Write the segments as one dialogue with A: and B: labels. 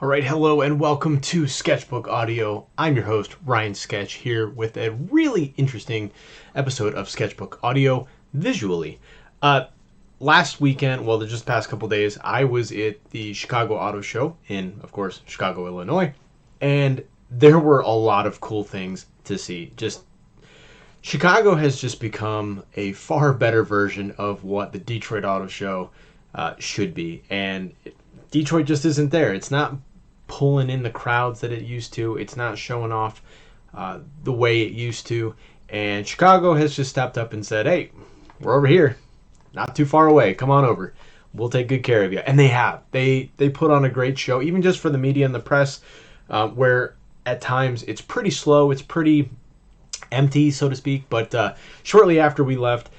A: All right, hello and welcome to Sketchbook Audio. I'm your host, Ryan Sketch, here with a really interesting episode of Sketchbook Audio visually. Last weekend, well, just the past couple days, I was at the Chicago Auto Show in, of course, Chicago, Illinois, and there were a lot of cool things to see. Chicago has just become a far better version of what the Detroit Auto Show should be, and Detroit just isn't there. It's not pulling in the crowds that it used to. It's not showing off the way it used to. And Chicago has just stepped up and said, hey, we're over here. Not too far away. Come on over. We'll take good care of you. And they have. They put on a great show, even just for the media and the press, where at times it's pretty slow. It's pretty empty, so to speak. But shortly after we left,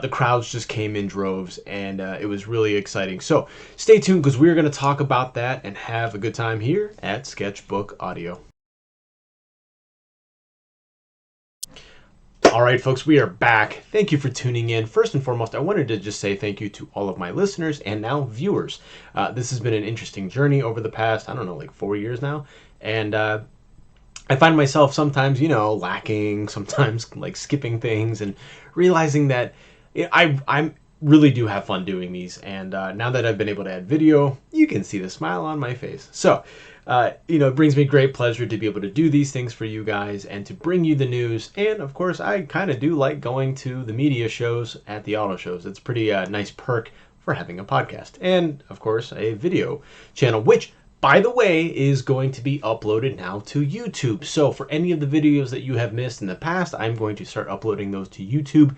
A: the crowds just came in droves, and it was really exciting. So stay tuned, because we're going to talk about that and have a good time here at Sketchbook Audio. All right, folks, we are back. Thank you for tuning in. First and foremost, I wanted to just say thank you to all of my listeners and now viewers. This has been an interesting journey over the past, 4 years now. And I find myself sometimes, lacking, sometimes skipping things, and realizing that I really do have fun doing these, and now that I've been able to add video, you can see the smile on my face. So, it brings me great pleasure to be able to do these things for you guys and to bring you the news. And of course, I kind of do like going to the media shows at the auto shows. It's pretty nice perk for having a podcast, and of course, a video channel, which, by the way, is going to be uploaded now to YouTube. So for any of the videos that you have missed in the past, I'm going to start uploading those to YouTube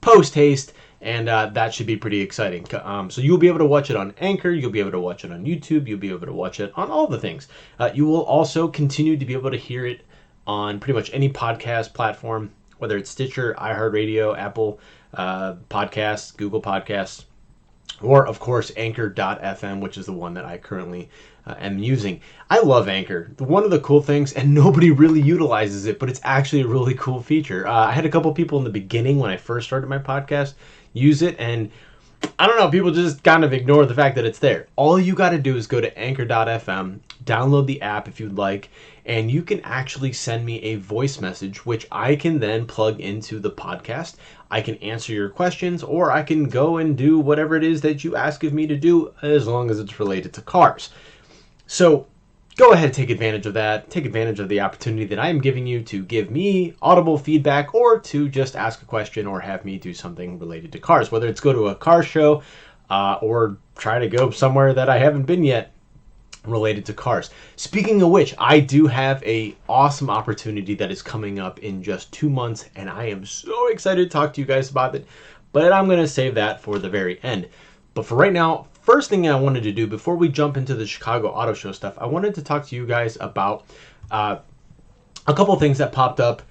A: post haste, and that should be pretty exciting. So you'll be able to watch it on Anchor, you'll be able to watch it on YouTube, you'll be able to watch it on all the things. You will also continue to be able to hear it on pretty much any podcast platform, whether it's Stitcher, iHeartRadio, Apple Podcasts, Google Podcasts, or of course Anchor.fm, which is the one that I currently am using. I love Anchor. One of the cool things, and nobody really utilizes it, but it's actually a really cool feature. I had a couple people in the beginning when I first started my podcast use it, and I don't know, people just kind of ignore the fact that it's there. All you got to do is go to Anchor.fm, download the app if you'd like, and you can actually send me a voice message, which I can then plug into the podcast. I can answer your questions, or I can go and do whatever it is that you ask of me to do, as long as it's related to cars. So go ahead and take advantage of that. Take advantage of the opportunity that I am giving you to give me audible feedback, or to just ask a question or have me do something related to cars, whether it's go to a car show or try to go somewhere that I haven't been yet related to cars. Speaking of which, I do have a awesome opportunity that is coming up in just 2 months, and I am so excited to talk to you guys about it, but I'm going to save that for the very end. But for right now, first thing I wanted to do before we jump into the Chicago Auto Show stuff, I wanted to talk to you guys about a couple things that popped up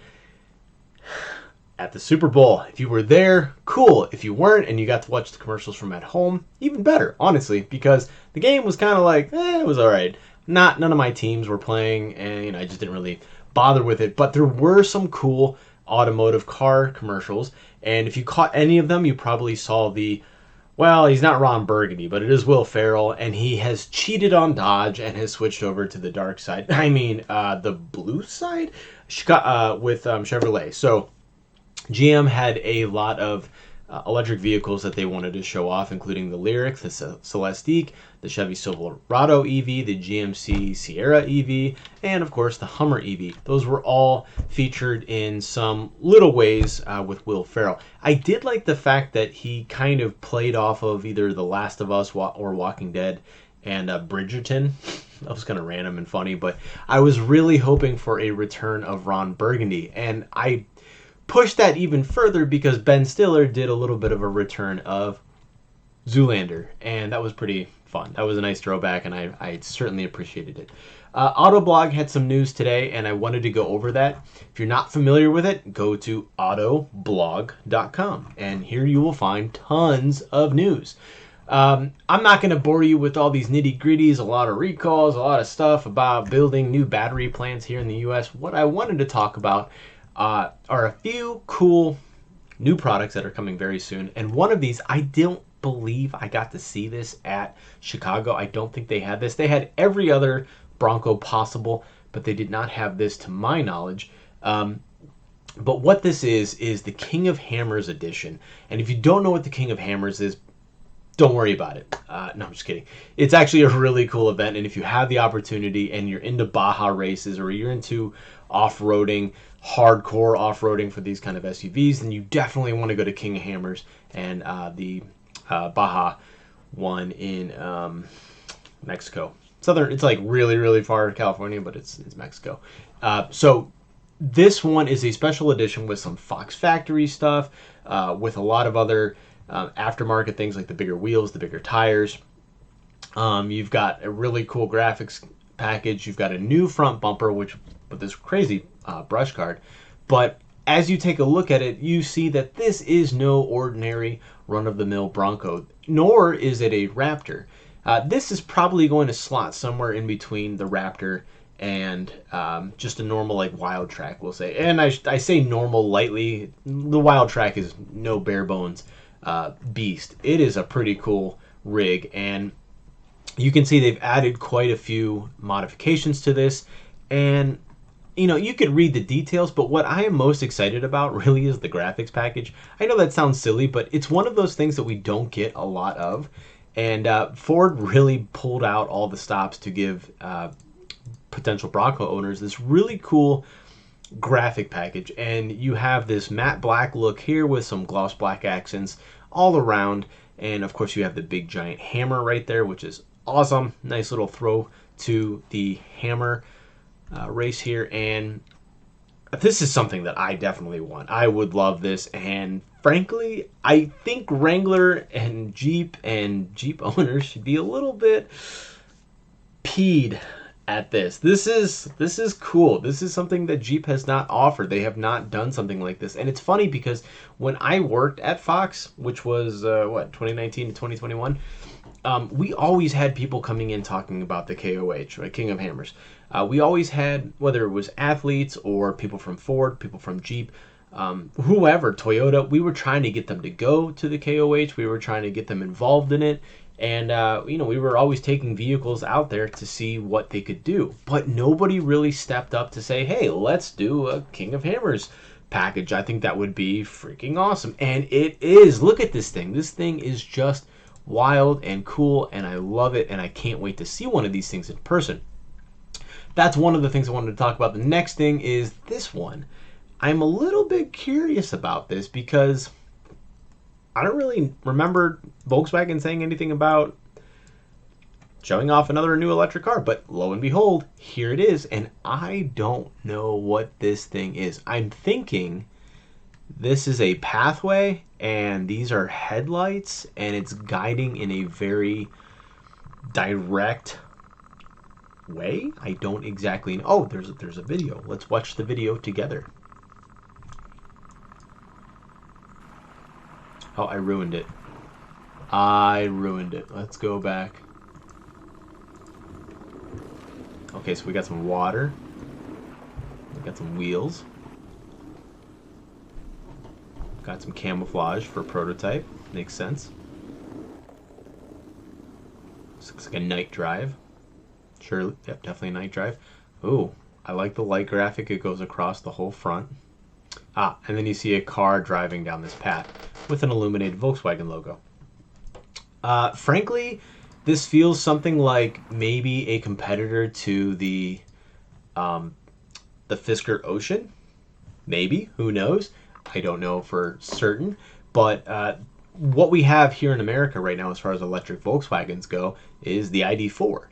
A: at the Super Bowl. If you were there, cool. If you weren't and you got to watch the commercials from at home, even better, honestly, because the game was kind of it was all right. None of my teams were playing, and I just didn't really bother with it. But there were some cool automotive car commercials, and if you caught any of them, you probably saw well, he's not Ron Burgundy, but it is Will Ferrell, and he has cheated on Dodge and has switched over to the dark side. The blue side with Chevrolet. So GM had a lot of electric vehicles that they wanted to show off, including the Lyriq, the Celestiq, the Chevy Silverado EV, the GMC Sierra EV, and of course the Hummer EV. Those were all featured in some little ways with Will Ferrell. I did like the fact that he kind of played off of either The Last of Us or Walking Dead and Bridgerton. That was kind of random and funny, but I was really hoping for a return of Ron Burgundy, and I pushed that even further because Ben Stiller did a little bit of a return of Zoolander, and that was pretty fun. That was a nice throwback, and I certainly appreciated it. Autoblog had some news today, and I wanted to go over that. If you're not familiar with it, go to autoblog.com, and here you will find tons of news. I'm not going to bore you with all these nitty-gritties, a lot of recalls, a lot of stuff about building new battery plants here in the U.S. What I wanted to talk about are a few cool new products that are coming very soon. And one of these, I don't believe I got to see this at Chicago. I don't think they had this. They had every other Bronco possible, but they did not have this to my knowledge. But what this is the King of Hammers edition. And if you don't know what the King of Hammers is, don't worry about it. No, I'm just kidding. It's actually a really cool event, and if you have the opportunity and you're into Baja races or you're into off-roading, hardcore off-roading for these kind of SUVs, then you definitely want to go to King of Hammers and the Baja one in Mexico. Southern, it's like really, really far to California, but it's Mexico. So this one is a special edition with some Fox Factory stuff, with a lot of other aftermarket things like the bigger wheels, the bigger tires. You've got a really cool graphics package. You've got a new front bumper, which with this crazy brush card. But as you take a look at it, you see that this is no ordinary run-of-the-mill Bronco, nor is it a Raptor. This is probably going to slot somewhere in between the Raptor and just a normal like Wild Track, we'll say. And I say normal lightly. The Wild Track is no bare bones beast. It is a pretty cool rig, and you can see they've added quite a few modifications to this. And you know, you could read the details, but what I am most excited about really is the graphics package. I know that sounds silly, but it's one of those things that we don't get a lot of. And Ford really pulled out all the stops to give potential Bronco owners this really cool graphic package. And you have this matte black look here with some gloss black accents all around. And of course you have the big giant hammer right there, which is awesome. Nice little throw to the hammer race here. And this is something that I definitely want. I would love this, and frankly, I think Wrangler and Jeep owners should be a little bit peed at this. This is cool. This is something that Jeep has not offered. They have not done something like this. And it's funny because when I worked at Fox, which was 2019 to 2021, we always had people coming in talking about the KOH, right, King of Hammers. We always had, whether it was athletes or people from Ford, people from Jeep, whoever, Toyota, we were trying to get them to go to the KOH. We were trying to get them involved in it. And, we were always taking vehicles out there to see what they could do. But nobody really stepped up to say, hey, let's do a King of Hammers package. I think that would be freaking awesome. And it is. Look at this thing. This thing is just wild and cool, and I love it, and I can't wait to see one of these things in person. That's one of the things I wanted to talk about. The next thing is this one. I'm a little bit curious about this because I don't really remember Volkswagen saying anything about showing off another new electric car, but lo and behold, here it is, and I don't know what this thing is. I'm thinking this is a pathway, and these are headlights, and it's guiding in a very direct way. I don't exactly know. Oh, there's a video. Let's watch the video together. Oh, I ruined it. Let's go back. Okay, so we got some water. We got some wheels. Got some camouflage for prototype. Makes sense. This looks like a night drive. Sure, yep, definitely a night drive. Ooh, I like the light graphic. It goes across the whole front. And then you see a car driving down this path with an illuminated Volkswagen logo. Frankly, this feels something like maybe a competitor to the Fisker Ocean. Maybe, who knows? I don't know for certain. But what we have here in America right now as far as electric Volkswagens go is the ID4.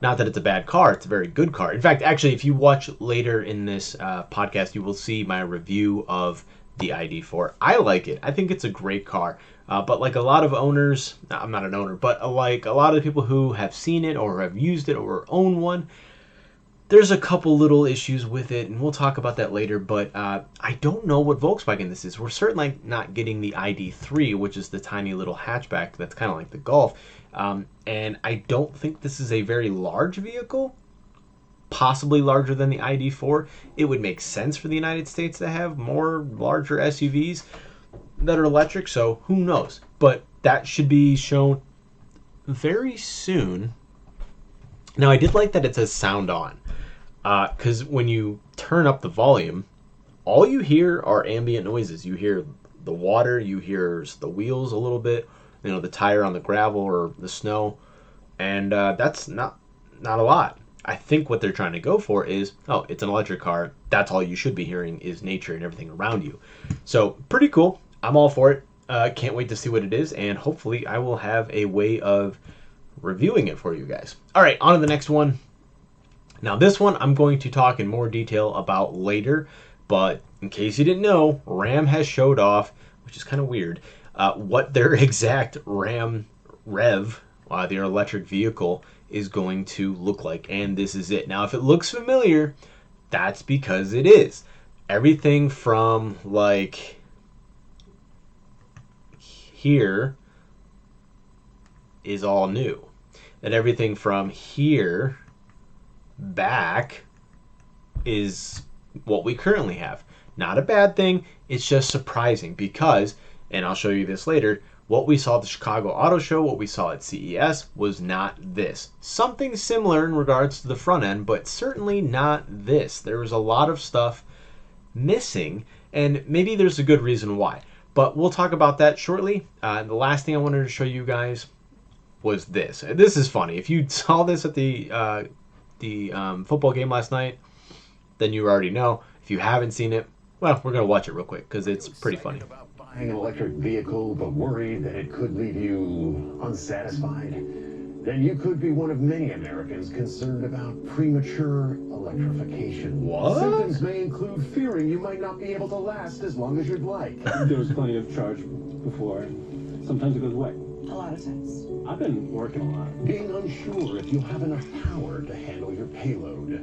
A: Not that it's a bad car, it's a very good car. In fact, actually, if you watch later in this podcast, you will see my review of the ID4. I like it. I think it's a great car. But like a lot of owners, I'm not an owner, but like a lot of people who have seen it or have used it or own one, there's a couple little issues with it, and we'll talk about that later, but I don't know what Volkswagen this is. We're certainly not getting the ID3, which is the tiny little hatchback that's kind of like the Golf. And I don't think this is a very large vehicle, possibly larger than the ID4. It would make sense for the United States to have more larger SUVs that are electric, so who knows? But that should be shown very soon. Now, I did like that it says sound on, because when you turn up the volume, all you hear are ambient noises. You hear the water, you hear the wheels a little bit, you know, the tire on the gravel or the snow, and that's not a lot. I think what they're trying to go for is, oh, it's an electric car. That's all you should be hearing is nature and everything around you. So pretty cool. I'm all for it. Can't wait to see what it is, and hopefully I will have a way of reviewing it for you guys. All right, on to the next one. Now this one I'm going to talk in more detail about later, but in case you didn't know, Ram has showed off, which is kind of weird, what their exact Ram Rev, their electric vehicle, is going to look like, and this is it. Now if it looks familiar, that's because it is. Everything from like here is all new, and everything from here back is what we currently have. Not a bad thing, it's just surprising because, and I'll show you this later, what we saw at the Chicago Auto Show, what we saw at CES was not this. Something similar in regards to the front end, but certainly not this. There was a lot of stuff missing, and maybe there's a good reason why. But we'll talk about that shortly. The last thing I wanted to show you guys was this. This is funny. If you saw this at the football game last night, then you already know. If you haven't seen it, well, we're going to watch it real quick because it's pretty funny.
B: Buying an electric vehicle but worried that it could leave you unsatisfied? Then you could be one of many Americans concerned about premature electrification.
A: What?
B: Symptoms may include fearing you might not be able to last as long as you'd like.
C: There was plenty of charge before. Sometimes it goes away.
D: A lot of times.
C: I've been working a lot.
B: Being unsure if you'll have enough power to handle your payload.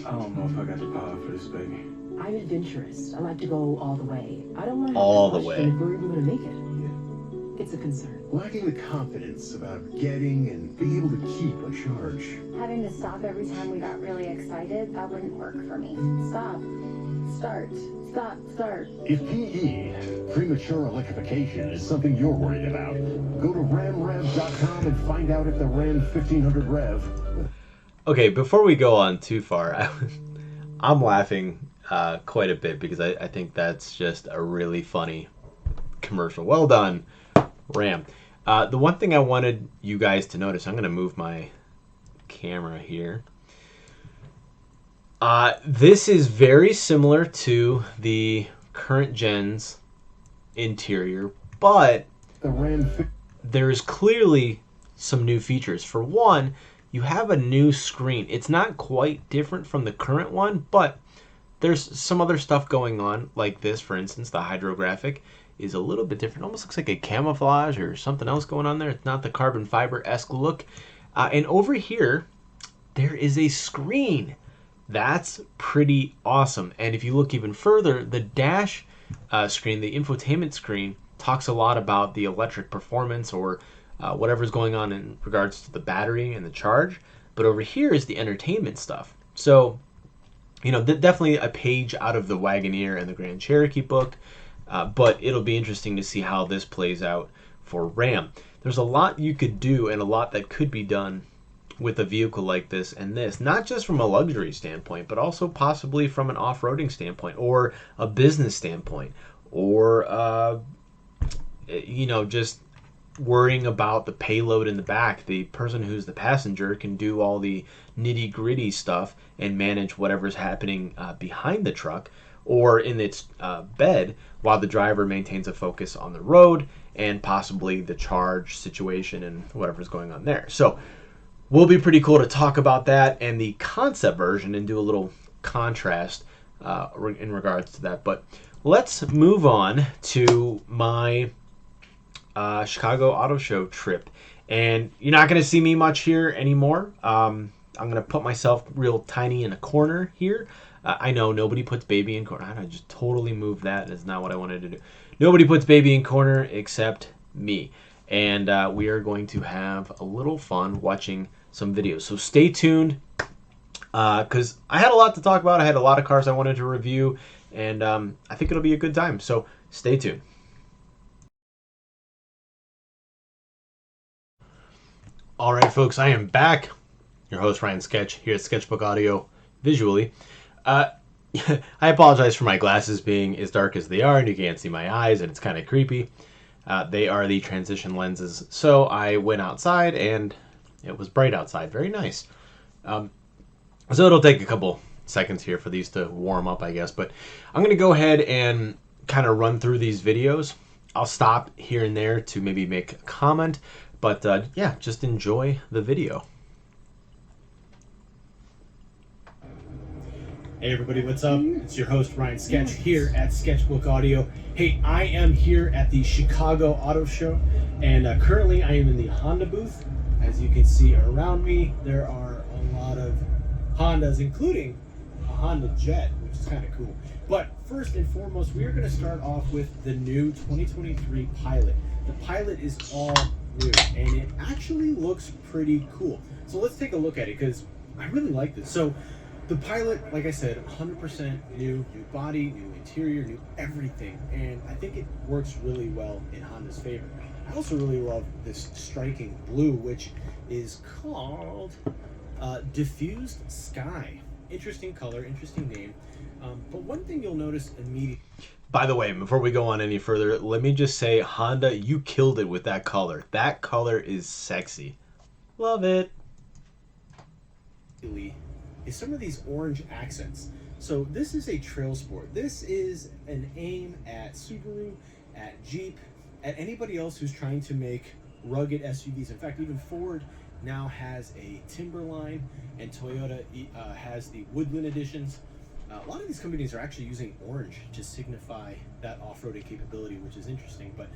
C: I don't know if I got the power for this baby.
D: I'm adventurous. I like to go all the way. I don't want to
A: All
D: have
A: the
D: to
A: way.
D: question if we're even going to make it. It's a concern.
B: Lacking the confidence about getting and being able to keep a charge.
E: Having to stop every time we got really excited, that wouldn't work for me. Stop. Start. Stop. Start.
B: If PE, premature electrification, is something you're worried about, go to ramrev.com and find out if the Ram 1500 Rev...
A: Okay, before we go on too far, I'm laughing quite a bit because I think that's just a really funny commercial. Well done, Ram. The one thing I wanted you guys to notice, I'm going to move my camera here. This is very similar to the current gen's interior, but
B: The Ram...
A: there's clearly some new features. For one, you have a new screen. It's not quite different from the current one, but there's some other stuff going on, like this, for instance. The hydrographic is a little bit different. Almost looks like a camouflage or something else going on there. It's not the carbon fiber-esque look. And over here, there is a screen. That's pretty awesome. And if you look even further, the dash screen, the infotainment screen, talks a lot about the electric performance or whatever's going on in regards to the battery and the charge. But over here is the entertainment stuff. So, you know, definitely a page out of the Wagoneer and the Grand Cherokee book. But it'll be interesting to see how this plays out for Ram. There's a lot you could do and a lot that could be done with a vehicle like this and this, not just from a luxury standpoint, but also possibly from an off-roading standpoint or a business standpoint, or you know, just worrying about the payload in the back. The person who's the passenger can do all the nitty-gritty stuff and manage whatever's happening behind the truck or in its bed, while the driver maintains a focus on the road and possibly the charge situation and whatever's going on there. So will be pretty cool to talk about that and the concept version and do a little contrast in regards to that. But let's move on to my Chicago Auto Show trip. And you're not going to see me much here anymore. I'm going to put myself real tiny in a corner here. I know nobody puts baby in corner. I just totally moved that. That's not what I wanted to do. Nobody puts baby in corner except me. And we are going to have a little fun watching some videos. So stay tuned because I had a lot to talk about. I had a lot of cars I wanted to review, and I think it'll be a good time. So stay tuned. All right, folks, I am back. your host Ryan Sketch here at Sketchbook Audio visually. Uh, I apologize for my glasses being as dark as they are and you can't see my eyes and it's kind of creepy. They are the transition lenses. So I went outside and it was bright outside. Very nice. So it'll take a couple seconds here for these to warm up, I guess. But I'm going to go ahead and kind of run through these videos. I'll stop here and there to maybe make a comment. But yeah, just enjoy the video. Hey everybody, what's up? It's your host Ryan Sketch here at Sketchbook Audio. Hey, I am here at the Chicago Auto Show, and currently I am in the Honda booth. As you can see around me, there are a lot of Hondas, including a Honda Jet, which is kind of cool. But first and foremost, we are going to start off with the new 2023 Pilot. The Pilot is all new, and it actually looks pretty cool. So let's take a look at it, because I really like this. So the Pilot, like I said, 100% new body, new interior, new everything, and I think it works really well in Honda's favor. I also really love this striking blue, which is called Diffused Sky. Interesting color, interesting name, but one thing you'll notice immediately. By the way, before we go on any further, let me just say, Honda, you killed it with that color. That color is sexy. Love it. Is some of these orange accents. So this is a trail sport. This is an aim at Subaru, at Jeep, at anybody else who's trying to make rugged SUVs. In fact, even Ford now has a Timberline, and Toyota has the Woodland editions. A lot of these companies are actually using orange to signify that off-roading capability, which is interesting, but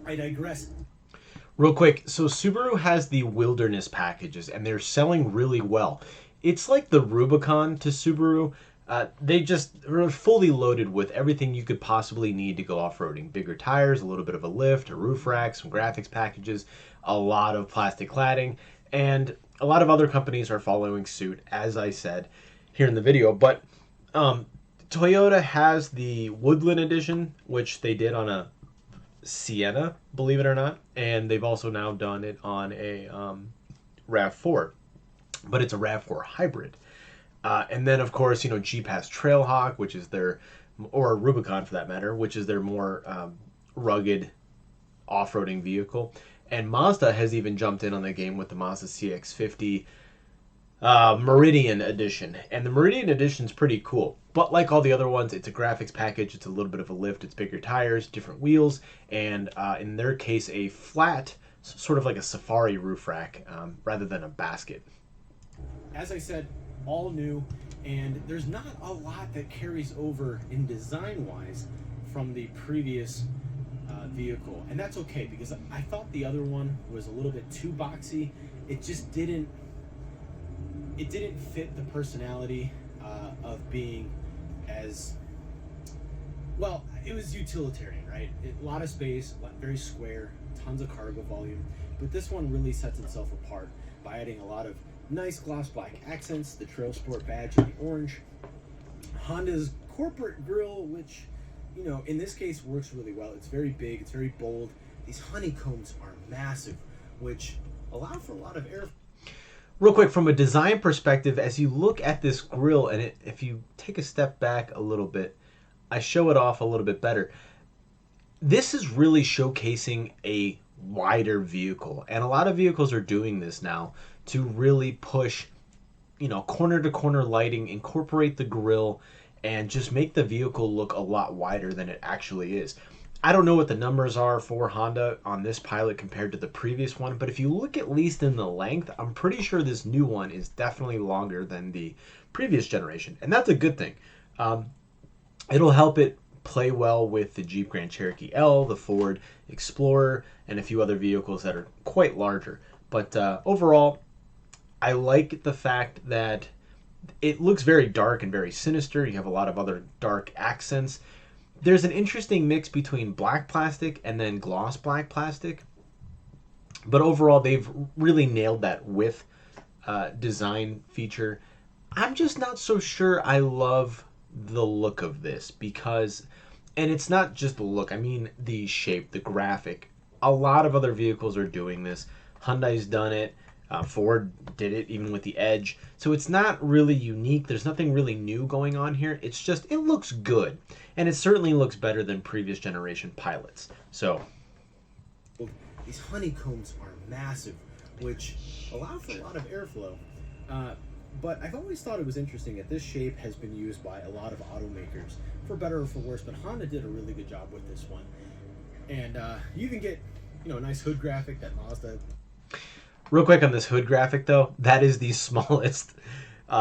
A: I digress. Real quick, so Subaru has the Wilderness packages, and they're selling really well. It's like the Rubicon to Subaru. They just are fully loaded with everything you could possibly need to go off-roading. Bigger tires, a little bit of a lift, a roof rack, some graphics packages, a lot of plastic cladding, and a lot of other companies are following suit, as I said here in the video. But Toyota has the Woodland edition, which they did on a Sienna, believe it or not, and they've also now done it on a RAV4, but it's a RAV4 hybrid. And then, of course, Jeep has Trailhawk, which is their, or Rubicon for that matter, which is their more rugged off-roading vehicle. And Mazda has even jumped in on the game with the Mazda CX-50 Meridian Edition. And the Meridian Edition is pretty cool. But like all the other ones, it's a graphics package. It's a little bit of a lift. It's bigger tires, different wheels, and in their case, a flat, sort of like a safari roof rack, rather than a basket. As I said, all new, and there's not a lot that carries over in design-wise from the previous vehicle. And that's okay, because I thought the other one was a little bit too boxy. It just didn't fit the personality of being as well. It was utilitarian, right? A lot of space, very square, tons of cargo volume. But this one really sets itself apart by adding a lot of nice gloss black accents, the Trail Sport badge in the orange, Honda's corporate grille, which, in this case works really well. It's very big, it's very bold. These honeycombs are massive, which allow for a lot of air. Real quick, from a design perspective, as you look at this grille, and if you take a step back a little bit, I show it off a little bit better. This is really showcasing a wider vehicle, and a lot of vehicles are doing this now to really push, corner to corner lighting, incorporate the grille, and just make the vehicle look a lot wider than it actually is. I don't know what the numbers are for Honda on this Pilot compared to the previous one, but if you look at least in the length, I'm pretty sure this new one is definitely longer than the previous generation, and that's a good thing. It'll help it play well with the Jeep Grand Cherokee L, the Ford Explorer, and a few other vehicles that are quite larger. But overall, I like the fact that it looks very dark and very sinister. You have a lot of other dark accents. There's an interesting mix between black plastic and then gloss black plastic. But overall, they've really nailed that width design feature. I'm just not so sure I love the look of this because, and it's not just the look, I mean the shape, the graphic. A lot of other vehicles are doing this. Hyundai's done it. Ford did it even with the Edge. So it's not really unique. There's nothing really new going on here. It's just, it looks good. And it certainly looks better than previous generation pilots. So
F: these honeycombs are massive, which allow for a lot of airflow. But I've always thought it was interesting that this shape has been used by a lot of automakers, for better or for worse, but Honda did a really good job with this one. And you even get, a nice hood graphic that Mazda.
A: Real quick on this hood graphic, though, that is the smallest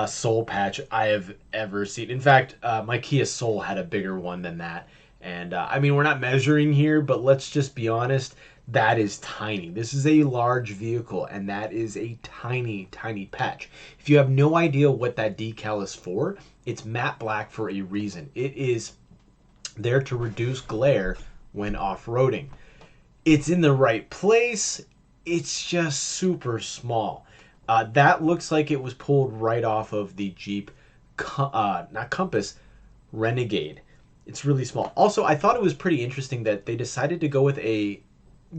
A: Soul patch I have ever seen. In fact, my Kia Soul had a bigger one than that. And we're not measuring here, but let's just be honest, that is tiny. This is a large vehicle, and that is a tiny, tiny patch. If you have no idea what that decal is for, it's matte black for a reason. It is there to reduce glare when off-roading. It's in the right place. It's just super small. That looks like it was pulled right off of the Jeep, not Compass, Renegade. It's really small. Also, I thought it was pretty interesting that they decided to go with a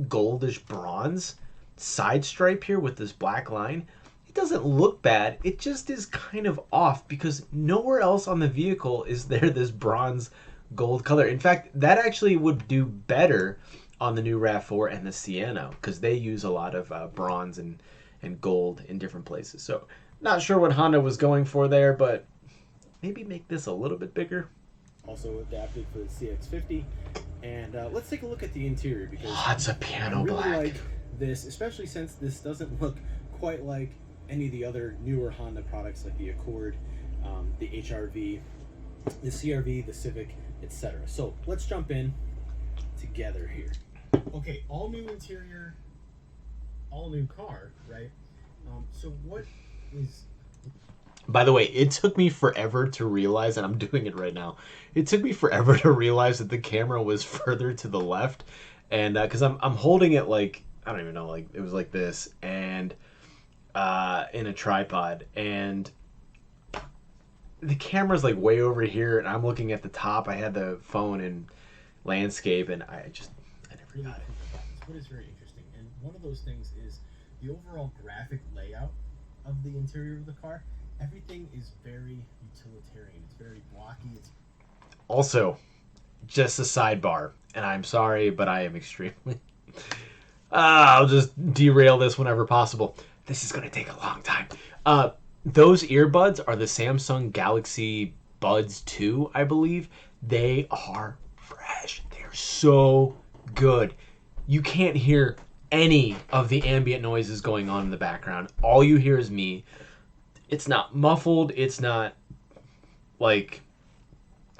A: goldish bronze side stripe here with this black line. It doesn't look bad. It just is kind of off because nowhere else on the vehicle is there this bronze gold color. In fact, that actually would do better on the new RAV4 and the Sienna because they use a lot of bronze and gold in different places. So not sure what Honda was going for there, but maybe make this a little bit bigger.
F: Also adapted for the CX-50. And let's take a look at the interior because
A: Lots of piano
F: I really
A: black.
F: like this, especially since this doesn't look quite like any of the other newer Honda products like the Accord, the HR-V, the CR-V, the Civic, etc. So let's jump in together here. Okay, all new interior, all new car, right? So what is...
A: By the way, it took me forever to realize, and I'm doing it right now, it took me forever to realize that the camera was further to the left. And because I'm holding it like, I don't even know, like it was like this, and in a tripod. And the camera's like way over here, and I'm looking at the top. I had the phone in landscape, and I never got it.
F: What is very interesting, and one of those things is the overall graphic layout of the interior of the car. Everything is very utilitarian. It's very blocky. It's
A: Also, just a sidebar, and I'm sorry, but I am extremely... I'll just derail this whenever possible. This is going to take a long time. Those earbuds are the Samsung Galaxy Buds 2, I believe. They are fresh. They're so good. You can't hear any of the ambient noises going on in the background. All you hear is me. It's not muffled. It's not like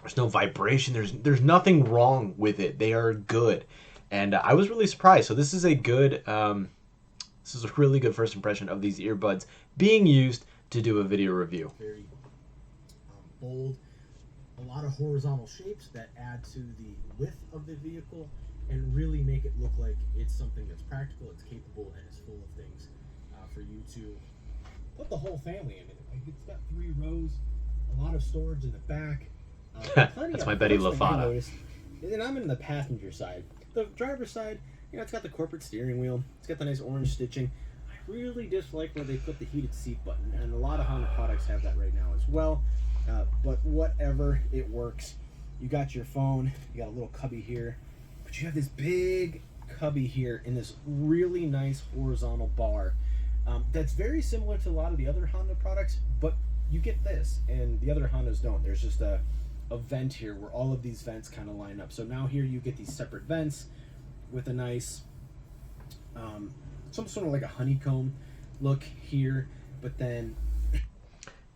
A: there's no vibration. There's nothing wrong with it. They are good, and I was really surprised. So this is a good, this is a really good first impression of these earbuds being used to do a video review.
F: very bold. A lot of horizontal shapes that add to the width of the vehicle and really make it look like it's something that's practical, it's capable, and it's full of things for you to put the whole family in it. Like it's got 3 rows, a lot of storage in the back.
A: That's my Betty LaFada.
F: And then I'm in the passenger side. The driver's side, it's got the corporate steering wheel. It's got the nice orange stitching. I really dislike where they put the heated seat button, and a lot of Honda products have that right now as well. But whatever, it works. You got your phone. You got a little cubby here, but you have this big cubby here in this really nice horizontal bar. That's very similar to a lot of the other Honda products, but you get this, and the other Hondas don't. There's just a vent here where all of these vents kind of line up. So now here you get these separate vents with a nice, some sort of like a honeycomb look here, but then...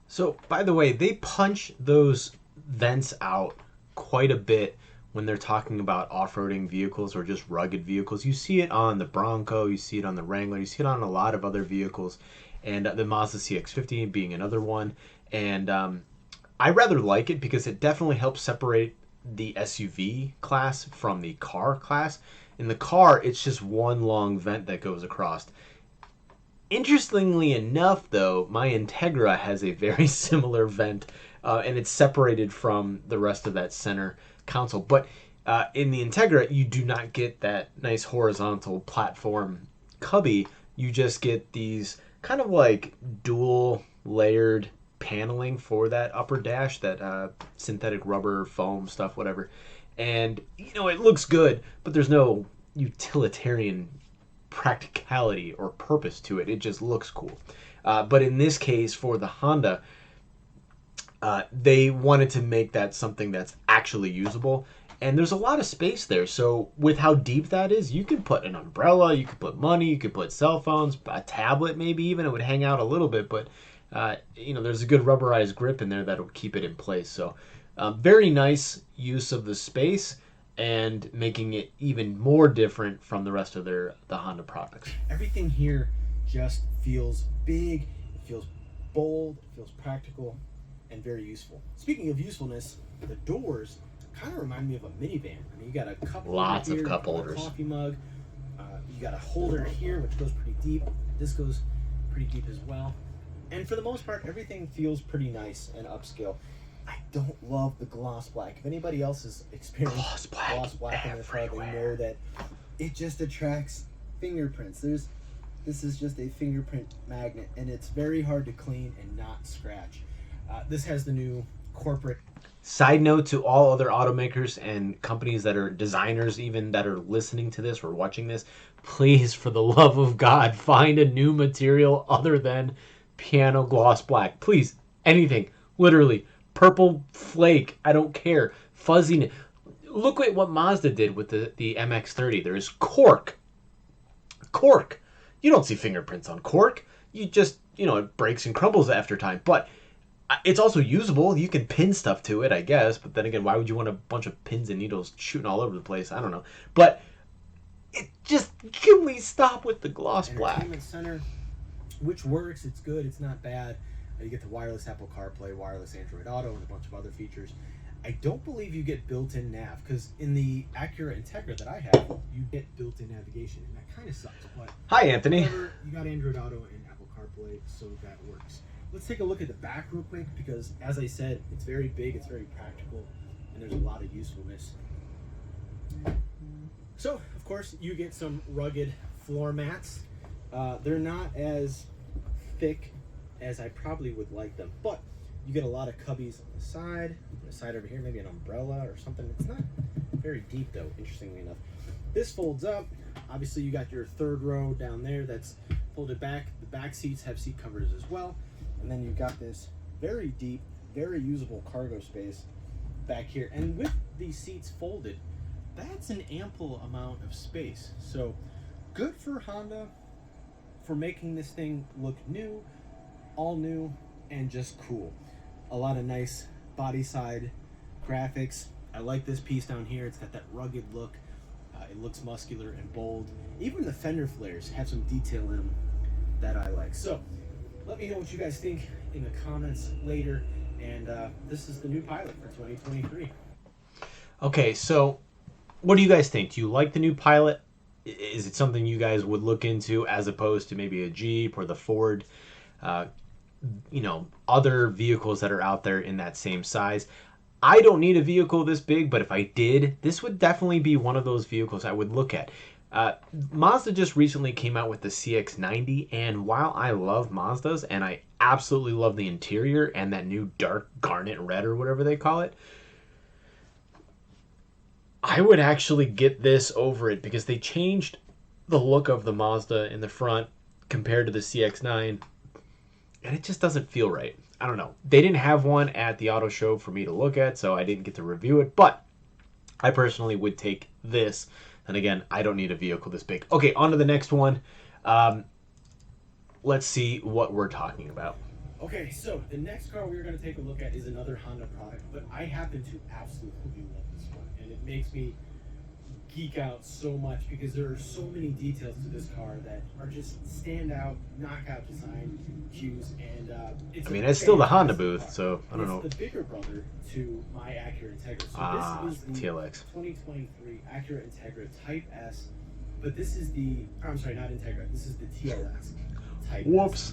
A: So, by the way, they punch those vents out quite a bit when they're talking about off-roading vehicles or just rugged vehicles. You see it on the Bronco, you see it on the Wrangler, you see it on a lot of other vehicles, and the Mazda CX-50 being another one. And I rather like it because it definitely helps separate the SUV class from the car class. In the car, it's just one long vent that goes across. Interestingly enough, though, my Integra has a very similar vent, and it's separated from the rest of that center console. But in the Integra, you do not get that nice horizontal platform cubby. You just get these kind of like dual layered paneling for that upper dash, that synthetic rubber foam stuff, whatever. And it looks good, but there's no utilitarian practicality or purpose to it. It just looks cool. But in this case, for the Honda, they wanted to make that something that's actually usable. And there's a lot of space there. So with how deep that is, you could put an umbrella, you could put money, you could put cell phones, a tablet maybe even. It would hang out a little bit, but there's a good rubberized grip in there that'll keep it in place. So very nice use of the space and making it even more different from the rest of the Honda products.
F: Everything here just feels big, it feels bold, it feels practical, and very useful. Speaking of usefulness, the doors kind of remind me of a minivan. I mean, you got a cup holder
A: Lots
F: here,
A: of cup
F: you got
A: holders.
F: a coffee mug, you got a holder here which goes pretty deep. This goes pretty deep as well. And for the most part, everything feels pretty nice and upscale. I don't love the gloss black. If anybody else has experienced gloss black in their car, they know that it just attracts fingerprints. This is just a fingerprint magnet, and it's very hard to clean and not scratch. This has the new corporate.
A: Side note to all other automakers and companies that are designers even that are listening to this or watching this, please, for the love of God, find a new material other than piano gloss black. Please, anything, literally. Purple flake, I don't care. Fuzziness. Look at what Mazda did with the MX-30. There's cork. Cork. You don't see fingerprints on cork. You just, it breaks and crumbles after time. But it's also usable. You can pin stuff to it, I guess. But then again, why would you want a bunch of pins and needles shooting all over the place? I don't know. But can we stop with the gloss black?
F: Entertainment center, which works. It's good. It's not bad. You get the wireless Apple CarPlay, wireless Android Auto, and a bunch of other features. I don't believe you get built-in nav, because in the Acura Integra that I have, you get built-in navigation, and that kind of sucks. But
A: Hi, Anthony.
F: however, you got Android Auto and Apple CarPlay, so that works. Let's take a look at the back real quick, because as I said, it's very big, it's very practical, and there's a lot of usefulness. So, of course, you get some rugged floor mats. They're not as thick as I probably would like them, but you get a lot of cubbies on the side over here, maybe an umbrella or something. It's not very deep though, interestingly enough. This folds up. Obviously you got your third row down there that's folded back. The back seats have seat covers as well. And then you've got this very deep, very usable cargo space back here. And with these seats folded, that's an ample amount of space. So good for Honda for making this thing look new, all new, and just cool. A lot of nice body side graphics. I like this piece down here. It's got that rugged look. It looks muscular and bold. Even the fender flares have some detail in them that I like. So let me know what you guys think in the comments later. And this is the new Pilot for 2023.
A: Okay, so what do you guys think? Do you like the new Pilot? Is it something you guys would look into as opposed to maybe a Jeep or the Ford? Other vehicles that are out there in that same size. I don't need a vehicle this big, but if I did, this would definitely be one of those vehicles I would look at. Mazda just recently came out with the CX-90, and while I love Mazdas, and I absolutely love the interior and that new dark garnet red or whatever they call it, I would actually get this over it because they changed the look of the Mazda in the front compared to the CX-9, and it just doesn't feel right. I don't know. They didn't have one at the auto show for me to look at, so I didn't get to review it, but I personally would take this. And again, I don't need a vehicle this big. Okay, on to the next one. Let's see what we're talking about.
F: Okay, so the next car we're going to take a look at is another Honda product, but I happen to absolutely love this one, and it makes me geek out so much because there are so many details to this car that are just standout, knockout design cues, and
A: it's still the Honda booth, so I don't know.
F: It's the bigger brother to my Acura Integra. So this is the
A: TLX
F: 2023 Acura Integra Type S, but this is I'm sorry, not Integra. This is the TLX Type
A: Whoops.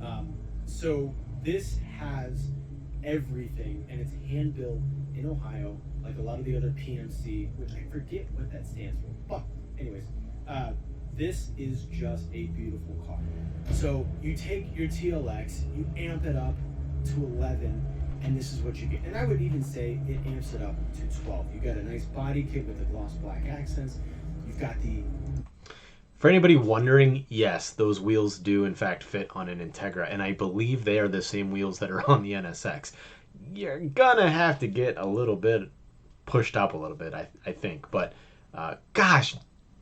F: S. So this has everything, and it's hand built in Ohio, like a lot of the other PMC, which I forget what that stands for. But anyways, This is just a beautiful car. So you take your TLX, you amp it up to 11, and this is what you get. And I would even say it amps it up to 12. You got a nice body kit with the gloss black accents. You've got the...
A: For anybody wondering, yes, those wheels do in fact fit on an Integra, and I believe they are the same wheels that are on the NSX. You're gonna have to get a little bit pushed up a little bit, I think. But gosh,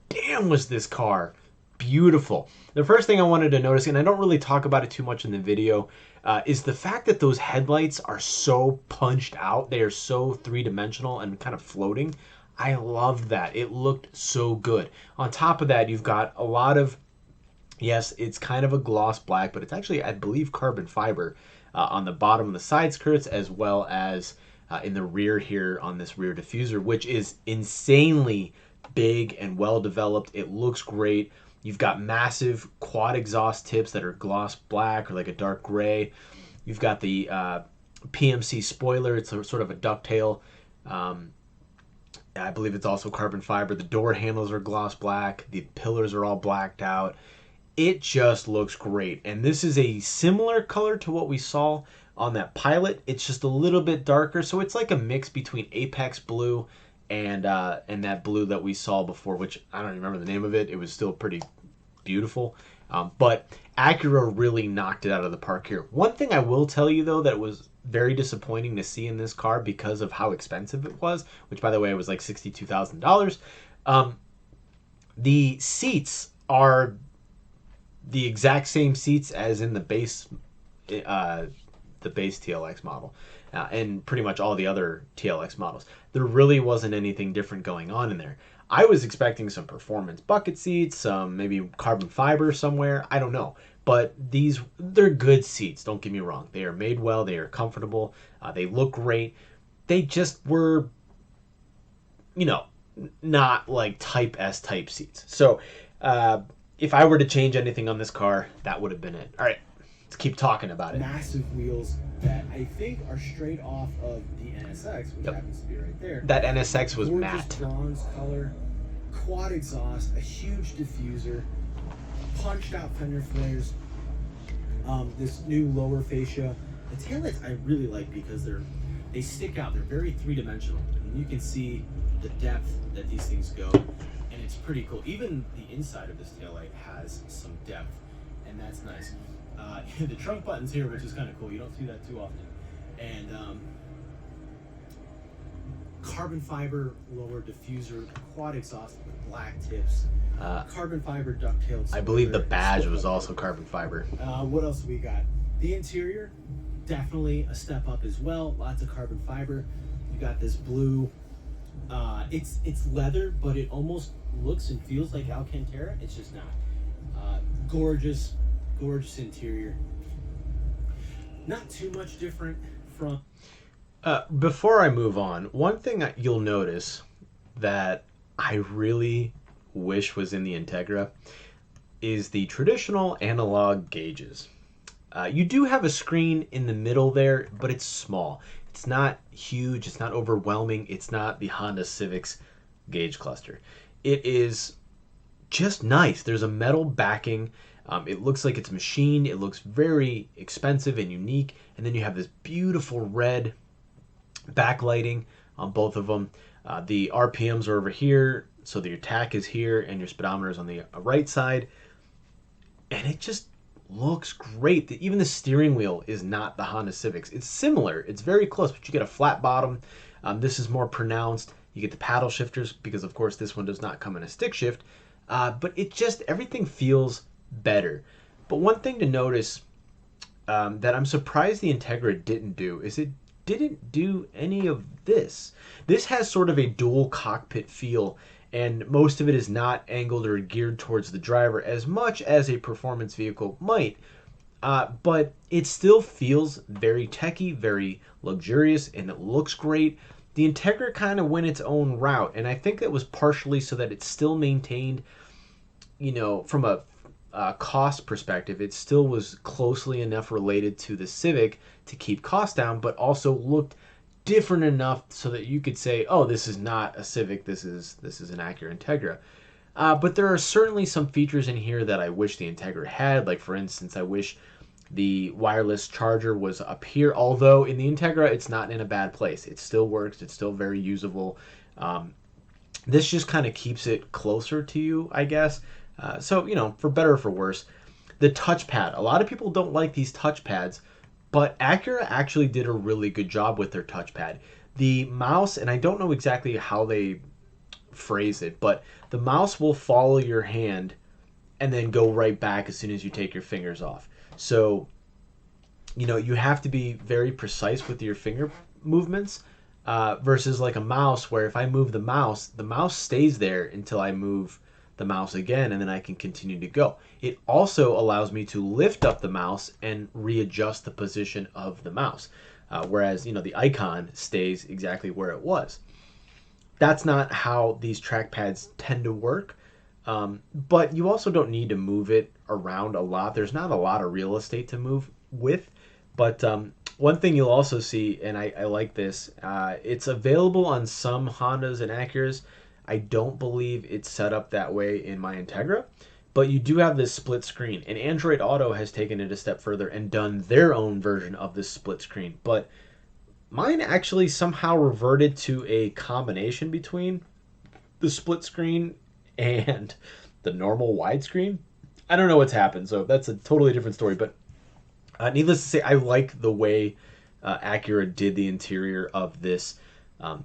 A: damn, was this car beautiful. The first thing I wanted to notice, and I don't really talk about it too much in the video, is the fact that those headlights are so punched out. They are so three-dimensional and kind of floating. I love that. It looked so good. On top of that, you've got a lot of, yes, it's kind of a gloss black, but it's actually, I believe, carbon fiber on the bottom of the side skirts, as well as in the rear here on this rear diffuser, which is insanely big and well developed. It looks great. You've got massive quad exhaust tips that are gloss black or like a dark gray. You've got the PMC spoiler. It's sort of a ducktail. I believe it's also carbon fiber. The door handles are gloss black. The pillars are all blacked out. It just looks great. And this is a similar color to what we saw on that Pilot. It's just a little bit darker. So it's like a mix between Apex Blue and that blue that we saw before, which I don't remember the name of it. It was still pretty beautiful. But Acura really knocked it out of the park here. One thing I will tell you, though, that was very disappointing to see in this car because of how expensive it was, which, by the way, was like $62,000. The seats are the exact same seats as in the base TLX model, and pretty much all the other TLX models. There really wasn't anything different going on in there. I was expecting some performance bucket seats, some maybe carbon fiber somewhere. I don't know. But they're good seats, don't get me wrong. They are made well, they are comfortable, they look great. They just were, not like Type S type seats. So if I were to change anything on this car, that would have been it. All right, let's keep talking about it.
F: Massive wheels that I think are straight off of the NSX, which happens to be right there.
A: That NSX was
F: gorgeous
A: matte.
F: Bronze color, quad exhaust, a huge diffuser, punched out fender flares, this new lower fascia. The taillights I really like because they stick out. They're very three-dimensional. And you can see the depth that these things go, and it's pretty cool. Even the inside of this taillight has some depth, and that's nice. The trunk button's here, which is kind of cool. You don't see that too often. And carbon fiber lower diffuser, quad exhaust with black tips, carbon fiber ducktail.
A: I believe the badge was also carbon fiber.
F: What else we got? The interior, definitely a step up as well. Lots of carbon fiber. You got this blue. It's leather, but it almost looks and feels like Alcantara. It's just not. Gorgeous interior. Not too much different from...
A: Before I move on, one thing that you'll notice that I really wish was in the Integra is the traditional analog gauges. You do have a screen in the middle there, but it's small. It's not huge. It's not overwhelming. It's not the Honda Civic's gauge cluster. It is just nice. There's a metal backing. It looks like it's machined. It looks very expensive and unique. And then you have this beautiful red backlighting on both of them. The RPMs are over here, so your tach is here and your speedometer is on the right side. And it just looks great. Even the steering wheel is not the Honda Civic's. It's similar. It's very close, but you get a flat bottom. This is more pronounced. You get the paddle shifters because, of course, this one does not come in a stick shift. But it just, everything feels better. But one thing to notice that I'm surprised the Integra didn't do is it didn't do any of this. This has sort of a dual cockpit feel, and most of it is not angled or geared towards the driver as much as a performance vehicle might. But it still feels very techy, very luxurious, and it looks great. The Integra kind of went its own route, and I think that was partially so that it still maintained, from a cost perspective, it still was closely enough related to the Civic to keep costs down, but also looked different enough so that you could say, oh, this is not a Civic, this is an Acura Integra. But there are certainly some features in here that I wish the Integra had. Like, for instance, I wish the wireless charger was up here, although in the Integra it's not in a bad place. It still works. It's still very usable. This just kind of keeps it closer to you, I guess. So, for better or for worse. The touchpad. A lot of people don't like these touchpads, but Acura actually did a really good job with their touchpad. The mouse, and I don't know exactly how they phrase it, but the mouse will follow your hand and then go right back as soon as you take your fingers off. So, you have to be very precise with your finger movements versus like a mouse where if I move the mouse stays there until I move the mouse again, and then I can continue to go. It also allows me to lift up the mouse and readjust the position of the mouse, whereas the icon stays exactly where it was. That's not how these trackpads tend to work, but you also don't need to move it around a lot. There's not a lot of real estate to move with, but one thing you'll also see, and I like this, it's available on some Hondas and Acuras. I don't believe it's set up that way in my Integra, but you do have this split screen, and Android Auto has taken it a step further and done their own version of this split screen. But mine actually somehow reverted to a combination between the split screen and the normal widescreen. I don't know what's happened, so that's a totally different story. But needless to say, I like the way Acura did the interior of this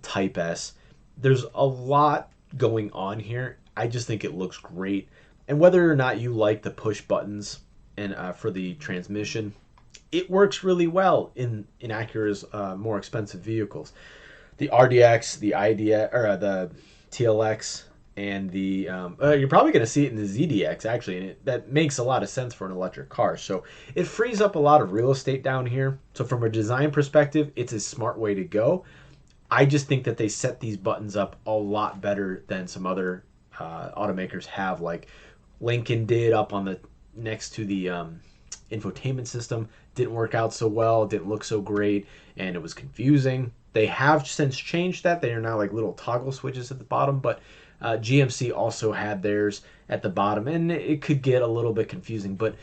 A: Type S. There's a lot going on here. I just think it looks great. And whether or not you like the push buttons and for the transmission, it works really well in Acura's more expensive vehicles. The RDX, the IDX, or the TLX, and the you're probably going to see it in the ZDX actually, and that makes a lot of sense for an electric car. So it frees up a lot of real estate down here. So from a design perspective, it's a smart way to go. I just think that they set these buttons up a lot better than some other automakers have, like Lincoln did up on the next to the infotainment system. Didn't work out so well, didn't look so great, and it was confusing. They have since changed that. They are now like little toggle switches at the bottom, but GMC also had theirs at the bottom, and it could get a little bit confusing, but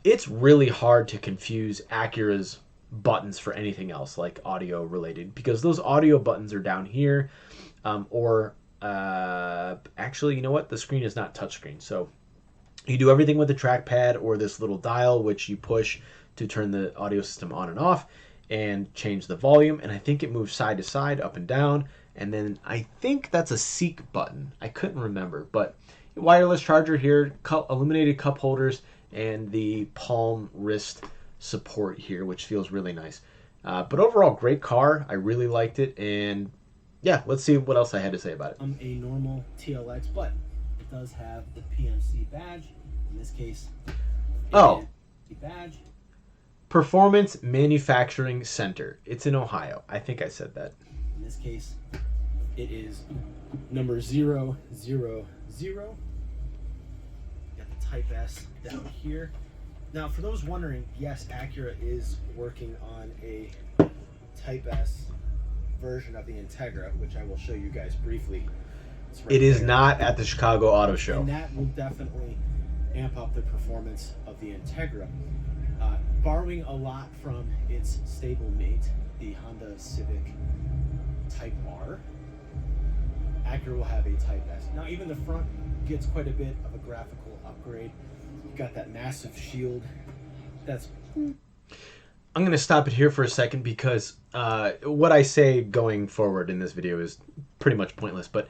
A: it's really hard to confuse Acura's buttons for anything else like audio related, because those audio buttons are down here, or actually, you know what, the screen is not touchscreen, so you do everything with the trackpad or this little dial which you push to turn the audio system on and off and change the volume, and I think it moves side to side, up and down, and then I think that's a seek button. I couldn't remember, but wireless charger here, illuminated cup holders, and the palm wrist support here, which feels really nice. But overall, great car. I really liked it, and yeah, let's see what else I had to say about it.
F: A normal TLX, but it does have the PMC badge. In this case,
A: oh,
F: the badge.
A: Performance Manufacturing Center. It's in Ohio. I think I said that.
F: In this case, it is number 000. Got the Type S down here. Now, for those wondering, yes, Acura is working on a Type S version of the Integra, which I will show you guys briefly.
A: It is not at the Chicago Auto Show.
F: And that will definitely amp up the performance of the Integra. Borrowing a lot from its stablemate, the Honda Civic Type R, Acura will have a Type S. Now, even the front gets quite a bit of a graphical upgrade. You've got that massive shield. I'm
A: going to stop it here for a second because what I say going forward in this video is pretty much pointless. But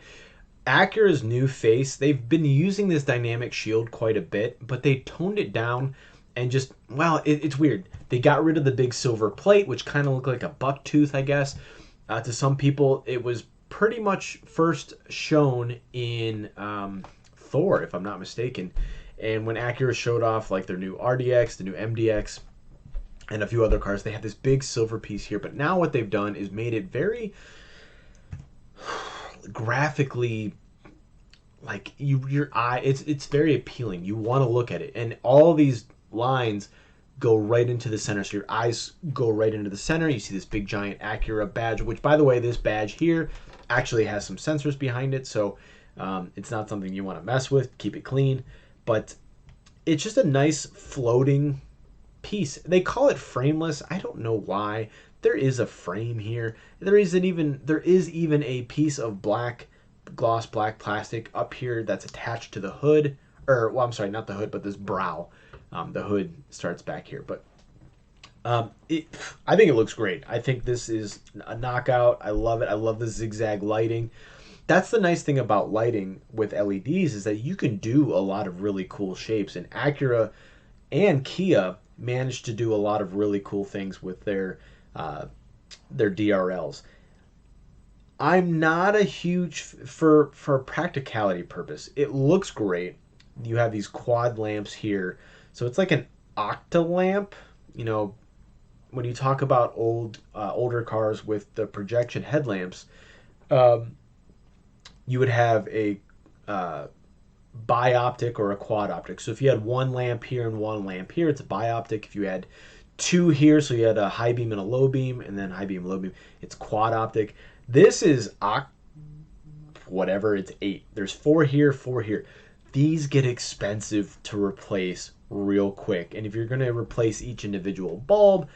A: Acura's new face, they've been using this dynamic shield quite a bit, but they toned it down and just, well, it's weird. They got rid of the big silver plate, which kind of looked like a buck tooth, I guess. To some people, it was pretty much first shown in Thor, if I'm not mistaken. And when Acura showed off like their new RDX, the new MDX, and a few other cars, they had this big silver piece here. But now what they've done is made it very graphically, like your eye. It's very appealing. You want to look at it, and all these lines go right into the center, so your eyes go right into the center. You see this big giant Acura badge, which, by the way, this badge here actually has some sensors behind it, so It's not something you want to mess with. Keep it clean. But it's just a nice floating piece. They call it frameless. I don't know why. There is a frame here. There is even a piece of gloss black plastic up here that's attached to the hood. Or, well, I'm sorry, not the hood, but this brow. The hood starts back here. But I think it looks great. I think this is a knockout. I love it. I love the zigzag lighting. That's the nice thing about lighting with LEDs is that you can do a lot of really cool shapes. And Acura and Kia managed to do a lot of really cool things with their DRLs. I'm not a huge for practicality purpose. It looks great. You have these quad lamps here, so it's like an octa lamp. You know, when you talk about older cars with the projection headlamps, you would have a bioptic or a quad optic. So if you had one lamp here and one lamp here, it's a bioptic. If you had two here, so you had a high beam and a low beam, and then high beam, low beam, it's quad optic. This is whatever, it's 8. There's 4 here, 4 here. These get expensive to replace real quick. And if you're going to replace each individual bulb,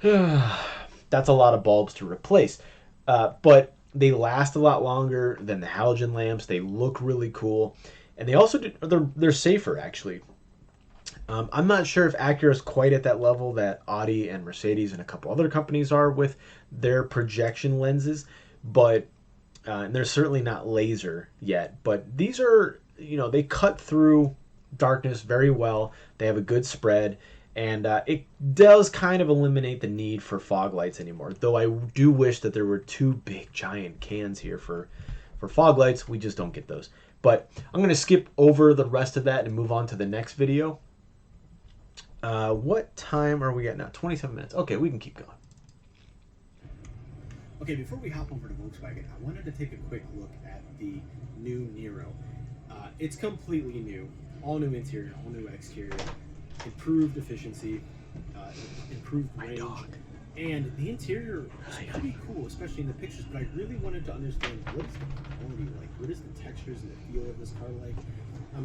A: that's a lot of bulbs to replace. But they last a lot longer than the halogen lamps. They look really cool. And they also they're safer, actually. I'm not sure if Acura is quite at that level that Audi and Mercedes and a couple other companies are with their projection lenses, but and they're certainly not laser yet. But these are, they cut through darkness very well. They have a good spread, and it does kind of eliminate the need for fog lights anymore. Though I do wish that there were 2 big giant cans here for fog lights. We just don't get those. But I'm going to skip over the rest of that and move on to the next video. What time are we at now? 27 minutes. Okay, we can keep going.
F: Okay, before we hop over to Volkswagen, I wanted to take a quick look at the new Nero. It's completely new. All new interior, all new exterior, improved efficiency, improved range, and the interior is pretty cool, especially in the pictures, but I really wanted to understand what is the quality like, what is the textures and the feel of this car like,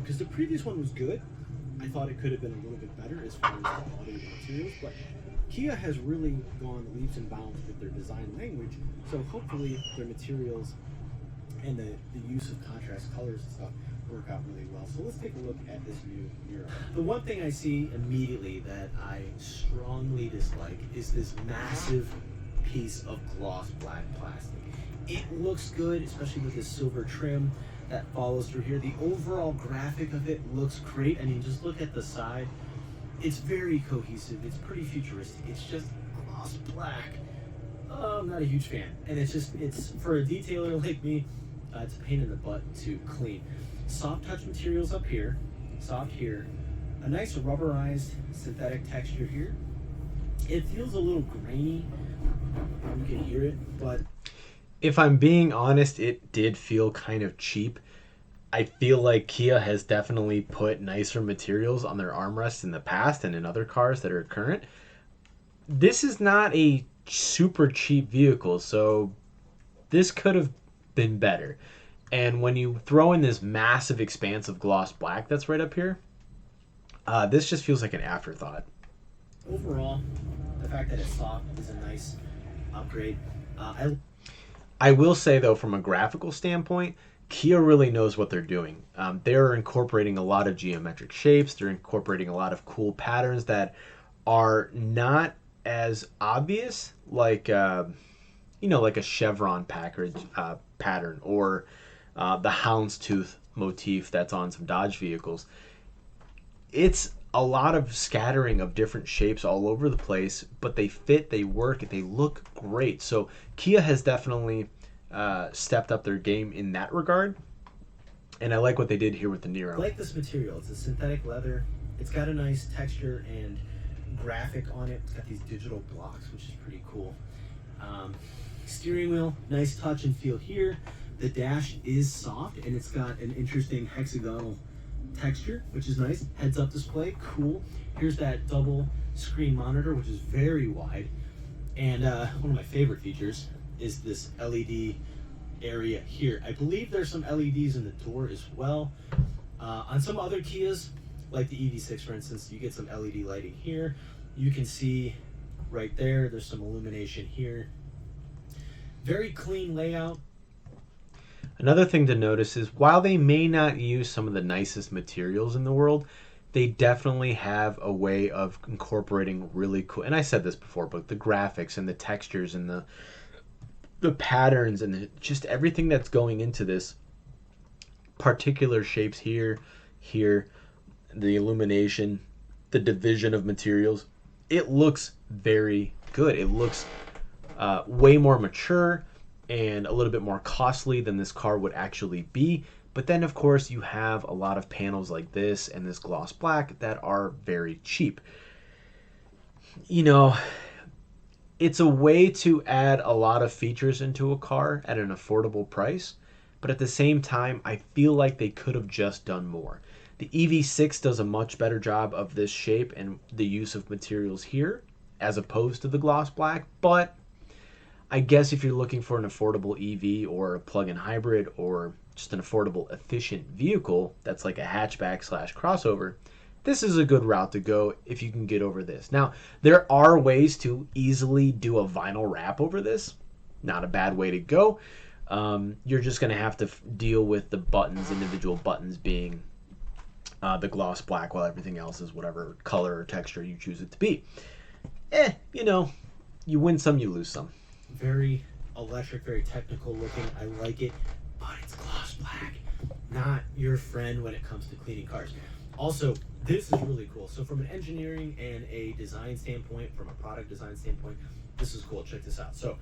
F: because the previous one was good. I thought it could have been a little bit better as far as the quality of the materials, but Kia has really gone leaps and bounds with their design language, so hopefully their materials and the use of contrast colors and stuff work out really well. So let's take a look at this new Nero. The one thing I see immediately that I strongly dislike is this massive piece of gloss black plastic. It looks good, especially with this silver trim that follows through here. The overall graphic of it looks great. I mean, just look at the side. It's very cohesive. It's pretty futuristic. It's just gloss black. I'm not a huge fan. And it's for a detailer like me, it's a pain in the butt to clean. Soft touch materials up here, soft here. A nice rubberized synthetic texture here. It feels a little grainy. You can hear it, but
A: if I'm being honest, it did feel kind of cheap. I feel like Kia has definitely put nicer materials on their armrests in the past and in other cars that are current. This is not a super cheap vehicle, so this could have been better. And when you throw in this massive expanse of gloss black that's right up here, this just feels like an afterthought.
F: Overall, the fact that it's soft is a nice upgrade.
A: I will say, though, from a graphical standpoint, Kia really knows what they're doing. They're incorporating a lot of geometric shapes. They're incorporating a lot of cool patterns that are not as obvious, like like a chevron pattern or the houndstooth motif that's on some Dodge vehicles. It's a lot of scattering of different shapes all over the place, but they fit, they work, they look great. So Kia has definitely stepped up their game in that regard, and I like what they did here with the Nero.
F: I like this material. It's a synthetic leather. It's got a nice texture and graphic on it. It's got these digital blocks, which is pretty cool. Steering wheel, nice touch and feel here. The dash is soft, and it's got an interesting hexagonal texture, which is nice. Heads-up display, cool. Here's that double screen monitor, which is very wide. And one of my favorite features is this LED area here. I believe there's some LEDs in the door as well. On some other Kias, like the EV6 for instance, you get some LED lighting here. You can see right there, there's some illumination here. Very clean layout.
A: Another thing to notice is while they may not use some of the nicest materials in the world, they definitely have a way of incorporating really cool, and I said this before, but the graphics and the textures and the patterns and just everything that's going into this, particular shapes here, the illumination, the division of materials, it looks very good. It looks way more mature and a little bit more costly than this car would actually be. But then, of course, you have a lot of panels like this and this gloss black that are very cheap. You know, it's a way to add a lot of features into a car at an affordable price. But at the same time, I feel like they could have just done more. The EV6 does a much better job of this shape and the use of materials here as opposed to the gloss black. But I guess if you're looking for an affordable EV or a plug-in hybrid or just an affordable, efficient vehicle that's like a hatchback slash crossover, this is a good route to go if you can get over this. Now, there are ways to easily do a vinyl wrap over this. Not a bad way to go. You're just going to have to deal with the buttons, individual buttons being the gloss black, while everything else is whatever color or texture you choose it to be. You know, you win some, you lose some.
F: Very electric, very technical looking. I like it, but it's gloss black. Not your friend when it comes to cleaning cars. Also, this is really cool. So from an engineering and a design standpoint, from a product design standpoint, this is cool. Check this out. So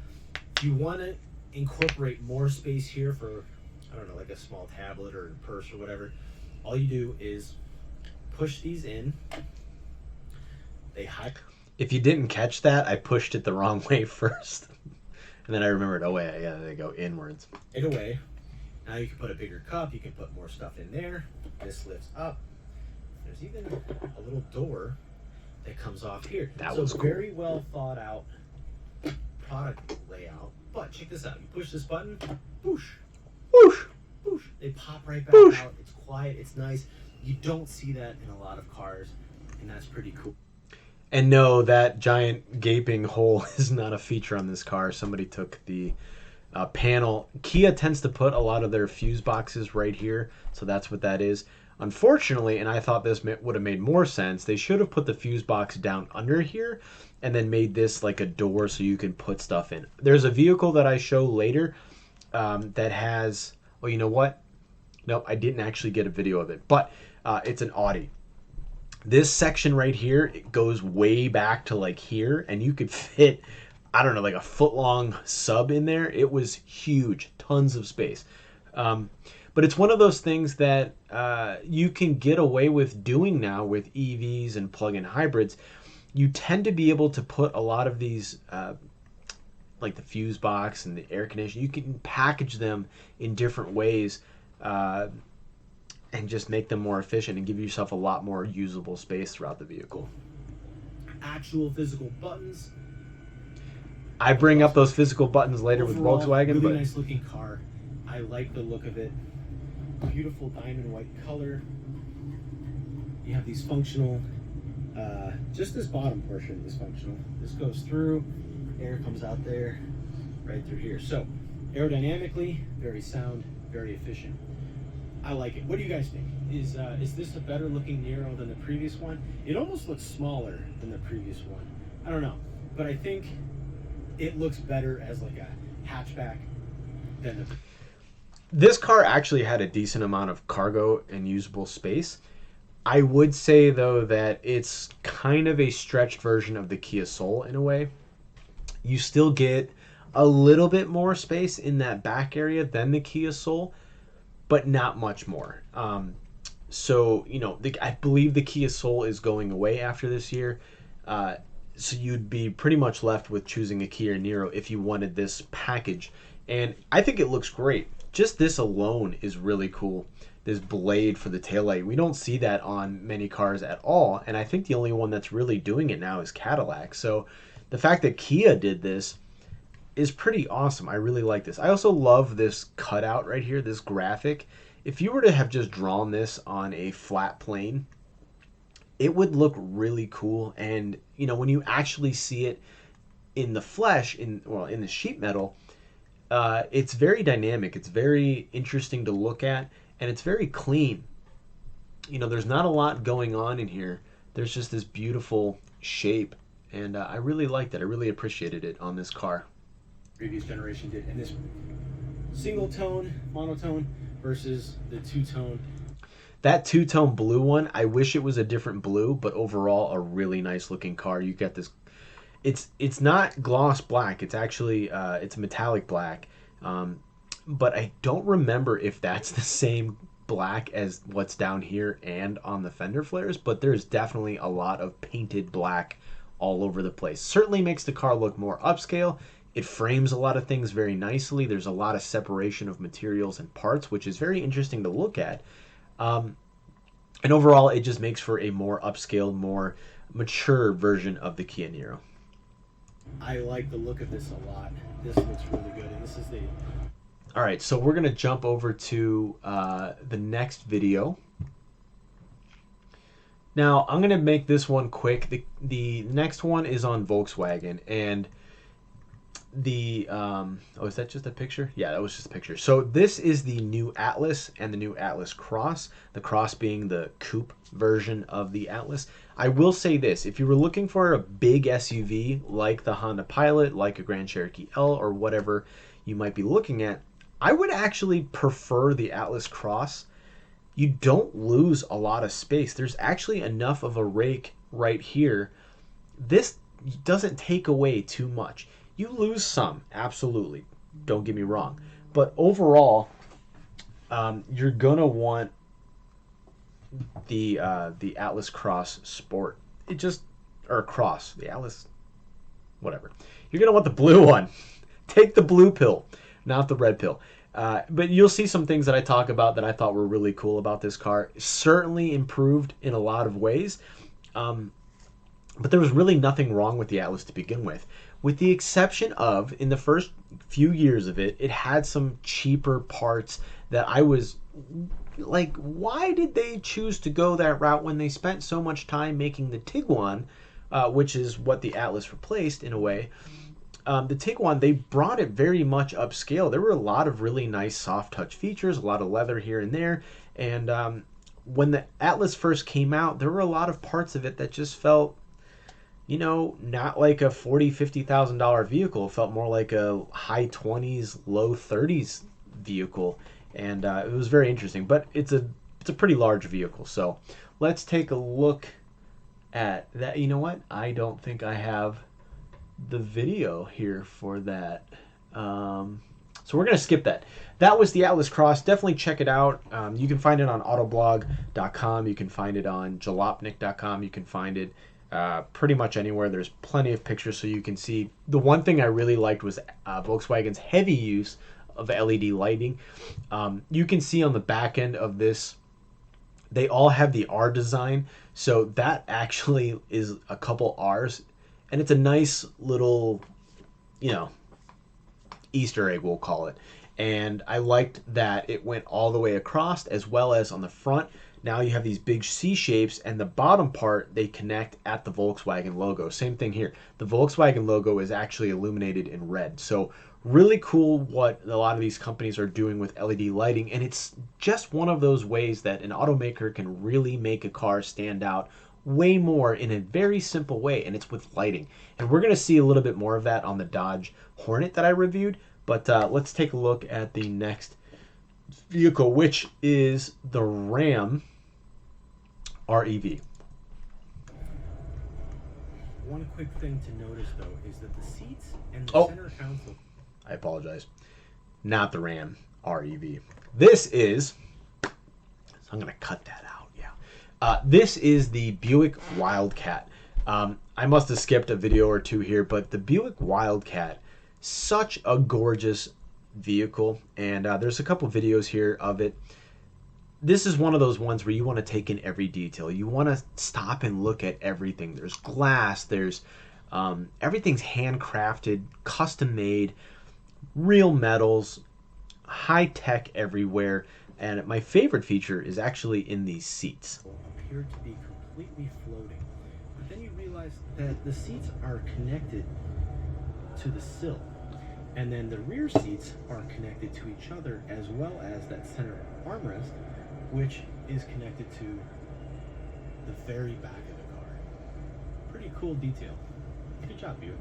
F: if you want to incorporate more space here for, I don't know, like a small tablet or a purse or whatever, all you do is push these in. They hide.
A: If you didn't catch that, I pushed it the wrong way first. And then I remembered, oh wait, yeah, they go inwards.
F: It away. Now you can put a bigger cup, you can put more stuff in there. This lifts up. There's even a little door that comes off here.
A: That was
F: so
A: cool.
F: Very well thought out product layout. But check this out. You push this button, boosh,
A: Whoosh!
F: boosh. They pop right back
A: Boosh.
F: out. It's quiet, it's nice. You don't see that in a lot of cars, and that's pretty cool.
A: And no, that giant gaping hole is not a feature on this car. Somebody took the panel. Kia tends to put a lot of their fuse boxes right here, so that's what that is. Unfortunately, and I thought this would have made more sense, they should have put the fuse box down under here and then made this like a door so you can put stuff in. There's a vehicle that I show later that has, oh, you know what? Nope, I didn't actually get a video of it, but it's an Audi. This section right here, it goes way back to like here, and you could fit, I don't know, like a foot-long sub in there. It was huge, tons of space. But it's one of those things that you can get away with doing now with EVs and plug-in hybrids. You tend to be able to put a lot of these, like the fuse box and the air conditioner, you can package them in different ways and just make them more efficient and give yourself a lot more usable space throughout the vehicle.
F: Actual physical buttons.
A: I bring up those physical buttons later
F: Overall,
A: with Volkswagen,
F: really
A: but
F: nice looking car. I like the look of it. Beautiful diamond white color. You have these functional, just this bottom portion is functional. This goes through, air comes out there, right through here. So aerodynamically, very sound, very efficient. I like it. What do you guys think? Is this a better looking Nero than the previous one? It almost looks smaller than the previous one. I don't know, but I think it looks better as like a hatchback than the.
A: this car actually had a decent amount of cargo and usable space. I would say, though, that it's kind of a stretched version of the Kia Soul in a way. You still get a little bit more space in that back area than the Kia Soul, but not much more. So, you know, I believe the Kia Soul is going away after this year. So you'd be pretty much left with choosing a Kia Niro if you wanted this package. And I think it looks great. Just this alone is really cool. This blade for the taillight. We don't see that on many cars at all. And I think the only one that's really doing it now is Cadillac. So the fact that Kia did this, is pretty awesome. I really like this. I also love this cutout right here, this graphic. If you were to have just drawn this on a flat plane, it would look really cool. And you know, when you actually see it in the flesh, in the sheet metal, it's very dynamic. It's very interesting to look at, and it's very clean. You know, there's not a lot going on in here. There's just this beautiful shape, and I really liked it. I really appreciated it on this car.
F: Previous generation did, and this single tone, monotone versus the two-tone.
A: That two-tone blue one, I wish it was a different blue, but overall a really nice looking car. You get this, it's not gloss black. It's actually it's metallic black, but I don't remember if that's the same black as what's down here and on the fender flares. But there's definitely a lot of painted black all over the place. Certainly makes the car look more upscale. It frames a lot of things very nicely. There's a lot of separation of materials and parts, which is very interesting to look at. And overall, it just makes for a more upscale, more mature version of the Kia Niro.
F: I like the look of this a lot. This looks really good, and this is the...
A: All right, so we're going to jump over to the next video. Now, I'm going to make this one quick. The next one is on Volkswagen, and the oh, is that just a picture? Yeah, that was just a picture. So this is the new Atlas and the new Atlas Cross, the Cross being the coupe version of the Atlas. I will say this: if you were looking for a big SUV like the Honda Pilot, like a Grand Cherokee L, or whatever you might be looking at, I would actually prefer the Atlas Cross. You don't lose a lot of space. There's actually enough of a rake right here. This doesn't take away too much. You lose some, absolutely. Don't get me wrong. But overall, you're going to want the Atlas Cross Sport. It just, or Cross, the Atlas, whatever. You're going to want the blue one. Take the blue pill, not the red pill. But you'll see some things that I talk about that I thought were really cool about this car. Certainly improved in a lot of ways. But there was really nothing wrong with the Atlas to begin with the exception of, in the first few years of it, it had some cheaper parts that I was like, why did they choose to go that route when they spent so much time making the Tiguan, which is what the Atlas replaced in a way. The Tiguan, they brought it very much upscale. There were a lot of really nice soft touch features, a lot of leather here and there. And when the Atlas first came out, there were a lot of parts of it that just felt, you know, not like a $40,000, $50,000 vehicle. It felt more like a high 20s, low 30s vehicle. And it was very interesting. But it's a pretty large vehicle. So let's take a look at that. You know what? I don't think I have the video here for that. So we're going to skip that. That was the Atlas Cross. Definitely check it out. You can find it on autoblog.com. You can find it on jalopnik.com. You can find it pretty much anywhere. There's plenty of pictures so you can see. The one thing I really liked was Volkswagen's heavy use of LED lighting. You can see on the back end of this, they all have the R design. So that actually is a couple R's. And it's a nice little, you know, Easter egg, we'll call it. And I liked that it went all the way across, as well as on the front. Now you have these big C shapes, and the bottom part, they connect at the Volkswagen logo. Same thing here. The Volkswagen logo is actually illuminated in red. So really cool what a lot of these companies are doing with LED lighting. And it's just one of those ways that an automaker can really make a car stand out way more in a very simple way, and it's with lighting. And we're going to see a little bit more of that on the Dodge Hornet that I reviewed. But let's take a look at the next vehicle, which is the Ram REV.
F: One quick thing to notice, though, is that the seats and the center console...
A: I apologize. Not the Ram REV. This is... So I'm going to cut that out. This is the Buick Wildcat. I must have skipped a video or two here, but the Buick Wildcat, such a gorgeous vehicle. And there's a couple videos here of it. This is one of those ones where you want to take in every detail. You want to stop and look at everything. There's glass, there's Everything's handcrafted, custom made, real metals, high tech everywhere. And my favorite feature is actually in these seats.
F: Appeared to be completely floating. But then you realize that the seats are connected to the sill. And then the rear seats are connected to each other, as well as that center armrest, which is connected to the very back of the car. Pretty cool detail. Good job, Buick.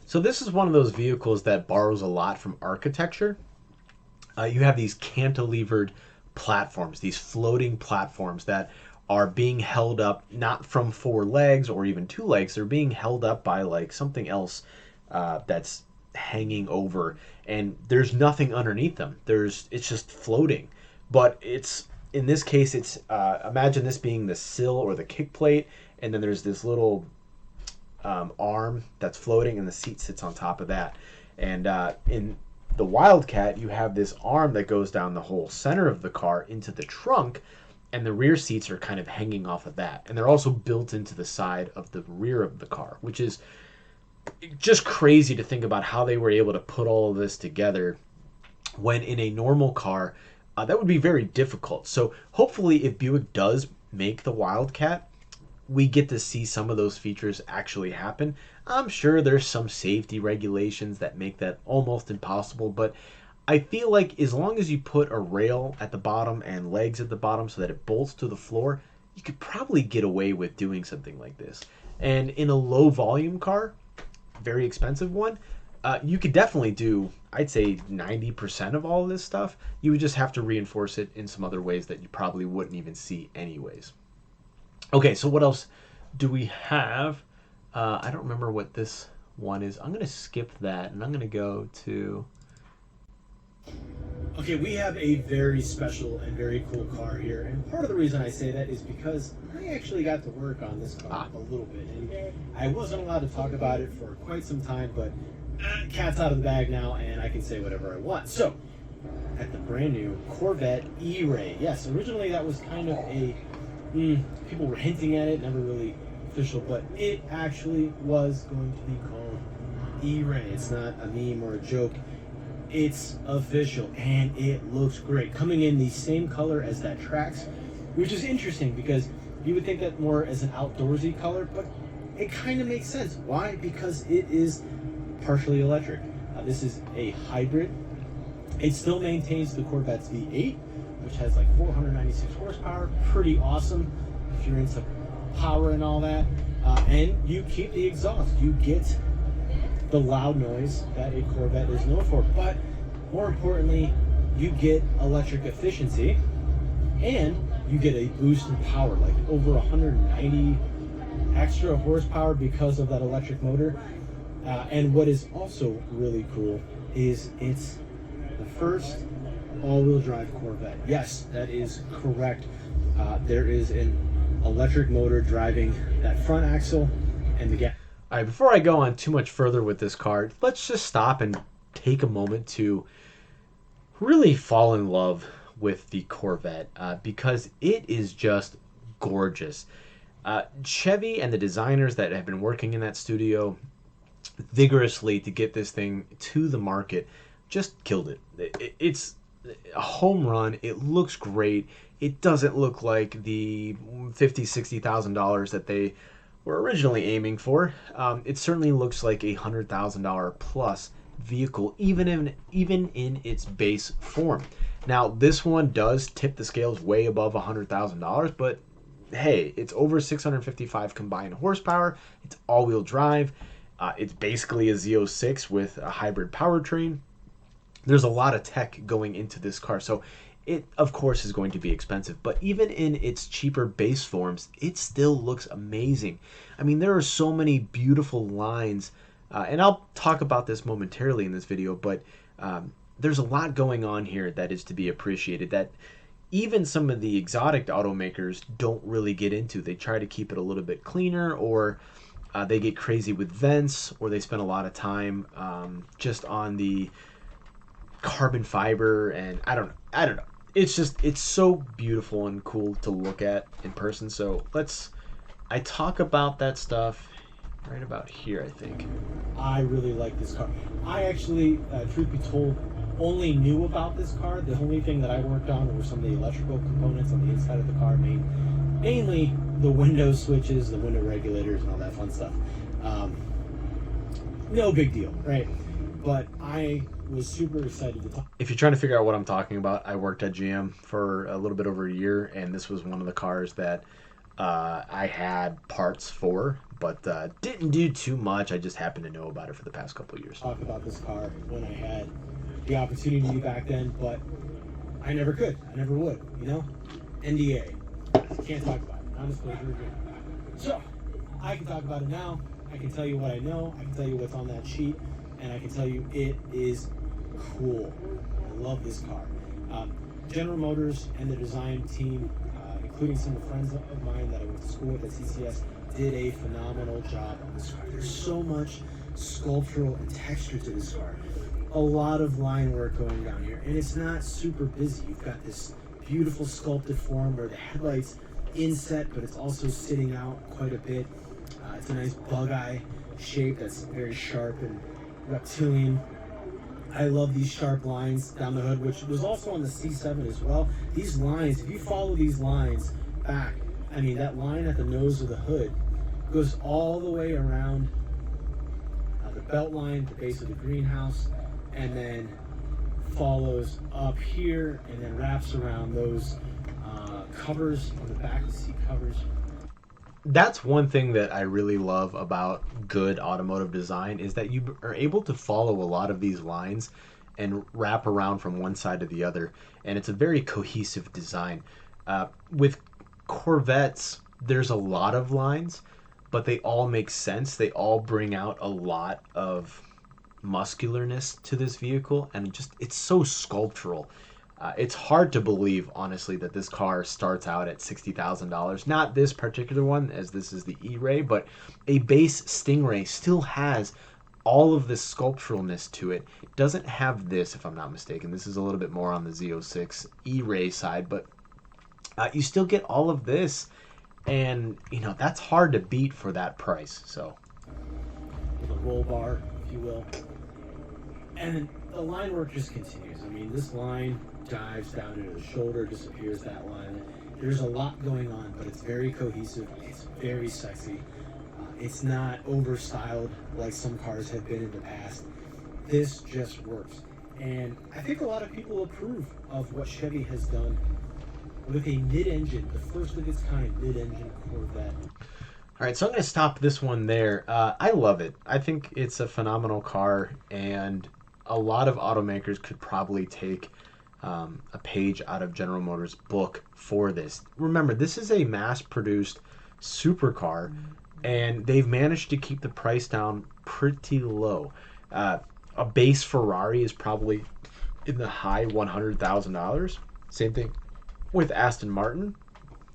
A: So this is one of those vehicles that borrows a lot from architecture. You have these cantilevered platforms, these floating platforms that are being held up not from four legs or even two legs. They're being held up by like something else that's hanging over, and there's nothing underneath them. It's just floating. But it's, in this case, it's imagine this being the sill or the kick plate, and then there's this little arm that's floating, and the seat sits on top of that. And in the Wildcat, you have this arm that goes down the whole center of the car into the trunk, and the rear seats are kind of hanging off of that. And they're also built into the side of the rear of the car, which is just crazy to think about how they were able to put all of this together when in a normal car, that would be very difficult. So hopefully if Buick does make the Wildcat, we get to see some of those features actually happen. I'm sure there's some safety regulations that make that almost impossible, but I feel like as long as you put a rail at the bottom and legs at the bottom so that it bolts to the floor, you could probably get away with doing something like this. And in a low volume car, very expensive one, you could definitely do, I'd say 90% of all of this stuff. You would just have to reinforce it in some other ways that you probably wouldn't even see anyways. Okay, so what else do we have? I don't remember what this one is. I'm going to skip that, and I'm going to go to...
F: Okay, we have a very special and very cool car here, and part of the reason I say that is because I actually got to work on this car a little bit, and I wasn't allowed to talk about it for quite some time, but cat's out of the bag now, and I can say whatever I want. So, at the brand new Corvette E-Ray. Yes, originally that was kind of a... people were hinting at it, never really official, but it actually was going to be called E-Ray. It's not a meme or a joke. It's official, and it looks great. Coming in the same color as that Trax, which is interesting because you would think that more as an outdoorsy color, but it kind of makes sense. Why? Because it is partially electric. This is a hybrid. It still maintains the Corvette's V8, which has like 496 horsepower. Pretty awesome if you're into power and all that. And you keep the exhaust. You get the loud noise that a Corvette is known for. But more importantly, you get electric efficiency, and you get a boost in power, like over 190 extra horsepower because of that electric motor. And what is also really cool is it's the first all-wheel drive Corvette. Yes, that is correct. There is an electric motor driving that front axle and the gas.
A: All right, before I go on too much further with this car, let's just stop and take a moment to really fall in love with the Corvette because it is just gorgeous. Chevy and the designers that have been working in that studio vigorously to get this thing to the market just killed it. It's a home run. It looks great. It doesn't look like the $50,000-$60,000 that they were originally aiming for. It certainly looks like a $100,000 plus vehicle, even in its base form. Now, this one does tip the scales way above $100,000, but hey, it's over 655 combined horsepower. It's all-wheel drive. It's basically a Z06 with a hybrid powertrain. There's a lot of tech going into this car, so it, of course, is going to be expensive. But even in its cheaper base forms, it still looks amazing. I mean, there are so many beautiful lines, and I'll talk about this momentarily in this video, but there's a lot going on here that is to be appreciated that even some of the exotic automakers don't really get into. They try to keep it a little bit cleaner, or they get crazy with vents, or they spend a lot of time just on the carbon fiber, and I don't know. It's so beautiful and cool to look at in person. So I talk about that stuff right about here, I think.
F: I really like this car. I actually, truth be told, only knew about this car. The only thing that I worked on were some of the electrical components on the inside of the car, mainly the window switches, the window regulators, and all that fun stuff. No big deal, right? But I was super excited to talk.
A: If you're trying to figure out what I'm talking about, I worked at GM for a little bit over a year, and this was one of the cars that I had parts for, but didn't do too much. I just happened to know about it for the past couple of years.
F: Talk about this car when I had the opportunity back then, but I never could. I never would, you know? NDA. Can't talk about it. Non-disclosure agreement. So, I can talk about it now. I can tell you what I know. I can tell you what's on that sheet. And I can tell you it is cool. I love this car. General Motors and the design team, including some friends of mine that I went to school with at CCS, did a phenomenal job on this car. There's so much sculptural and texture to this car. A lot of line work going down here, and it's not super busy. You've got this beautiful sculpted form where the headlights inset, but it's also sitting out quite a bit. It's a nice bug eye shape that's very sharp and reptilian. I love these sharp lines down the hood, which was also on the C7 as well. These lines, if you follow these lines back, I mean, that line at the nose of the hood goes all the way around the belt line, the base of the greenhouse, and then follows up here and then wraps around those covers on the back, the seat covers.
A: That's one thing that I really love about good automotive design, is that you are able to follow a lot of these lines and wrap around from one side to the other, and it's a very cohesive design. With Corvettes, there's a lot of lines, but they all make sense. They all bring out a lot of muscularness to this vehicle, and it's so sculptural. It's hard to believe, honestly, that this car starts out at $60,000. Not this particular one, as this is the E-Ray, but a base Stingray still has all of this sculpturalness to it. It doesn't have this, if I'm not mistaken. This is a little bit more on the Z06 E-Ray side, but you still get all of this, and that's hard to beat for that price. So,
F: With a roll bar, if you will, and the line work just continues. I mean, this line dives down into the shoulder, disappears that line. There's a lot going on, but it's very cohesive. It's very sexy. It's not overstyled like some cars have been in the past. This just works. And I think a lot of people approve of what Chevy has done with a mid-engine, the first of its kind mid-engine Corvette.
A: all right, so I'm going to stop this one there. I love it. I think it's a phenomenal car, and a lot of automakers could probably take a page out of General Motors' book for this. Remember, this is a mass-produced supercar, and they've managed to keep the price down pretty low. A base Ferrari is probably in the high $100,000. Same thing with Aston Martin.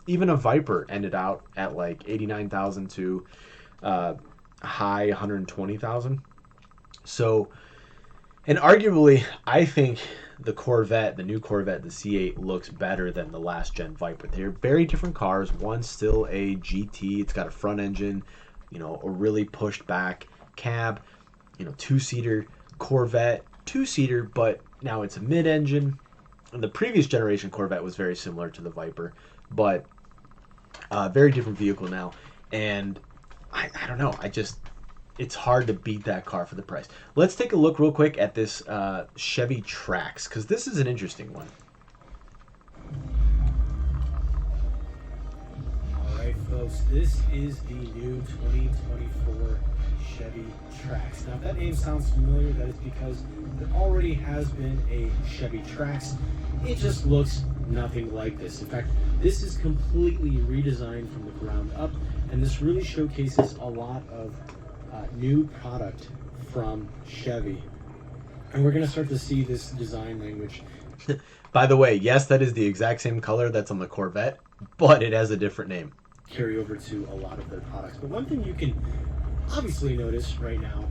A: Even a Viper ended out at like $89,000 to high $120,000. So, and arguably, I think the Corvette, the new Corvette, the C8, looks better than the last gen Viper. They're very different cars. One's still a GT. It's got a front engine, a really pushed back cab, two-seater Corvette, two-seater, but now it's a mid-engine. And the previous generation Corvette was very similar to the Viper, but very different vehicle now. And I don't know. It's hard to beat that car for the price. Let's take a look real quick at this Chevy Trax, because this is an interesting one.
F: All right, folks, this is the new 2024 Chevy Trax. Now, if that name sounds familiar, that is because there already has been a Chevy Trax. It just looks nothing like this. In fact, this is completely redesigned from the ground up, and this really showcases a lot of new product from Chevy. And we're going to start to see this design language.
A: By the way, yes, that is the exact same color that's on the Corvette, but it has a different name.
F: Carry over to a lot of their products. But one thing you can obviously notice right now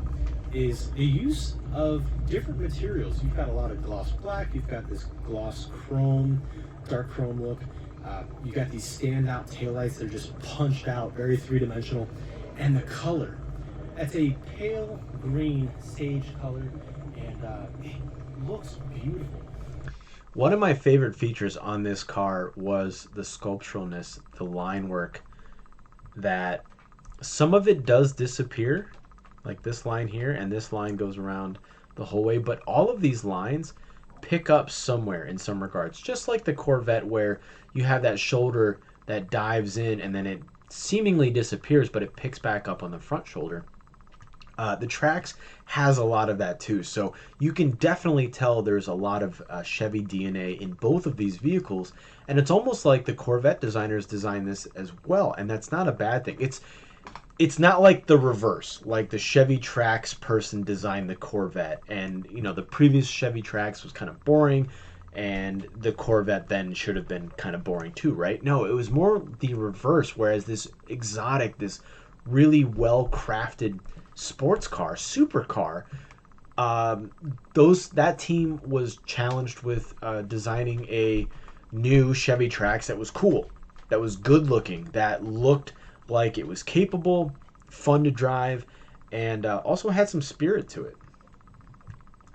F: is the use of different materials. You've got a lot of gloss black, you've got this gloss chrome, dark chrome look. You've got these standout taillights that are just punched out, very three-dimensional. And the color. That's a pale green sage color, and it looks beautiful.
A: One of my favorite features on this car was the sculpturalness, the line work, that some of it does disappear, like this line here, and this line goes around the whole way, but all of these lines pick up somewhere in some regards, just like the Corvette, where you have that shoulder that dives in and then it seemingly disappears, but it picks back up on the front shoulder. The Trax has a lot of that too, so you can definitely tell there's a lot of Chevy DNA in both of these vehicles, and it's almost like the Corvette designers designed this as well, and that's not a bad thing. It's not like the reverse, like the Chevy Trax person designed the Corvette, and you know the previous Chevy Trax was kind of boring, and the Corvette then should have been kind of boring too, right? No, it was more the reverse, whereas this exotic, this really well crafted sports car, supercar, that team was challenged with designing a new Chevy Trax that was cool, that was good looking, that looked like it was capable, fun to drive, and also had some spirit to it.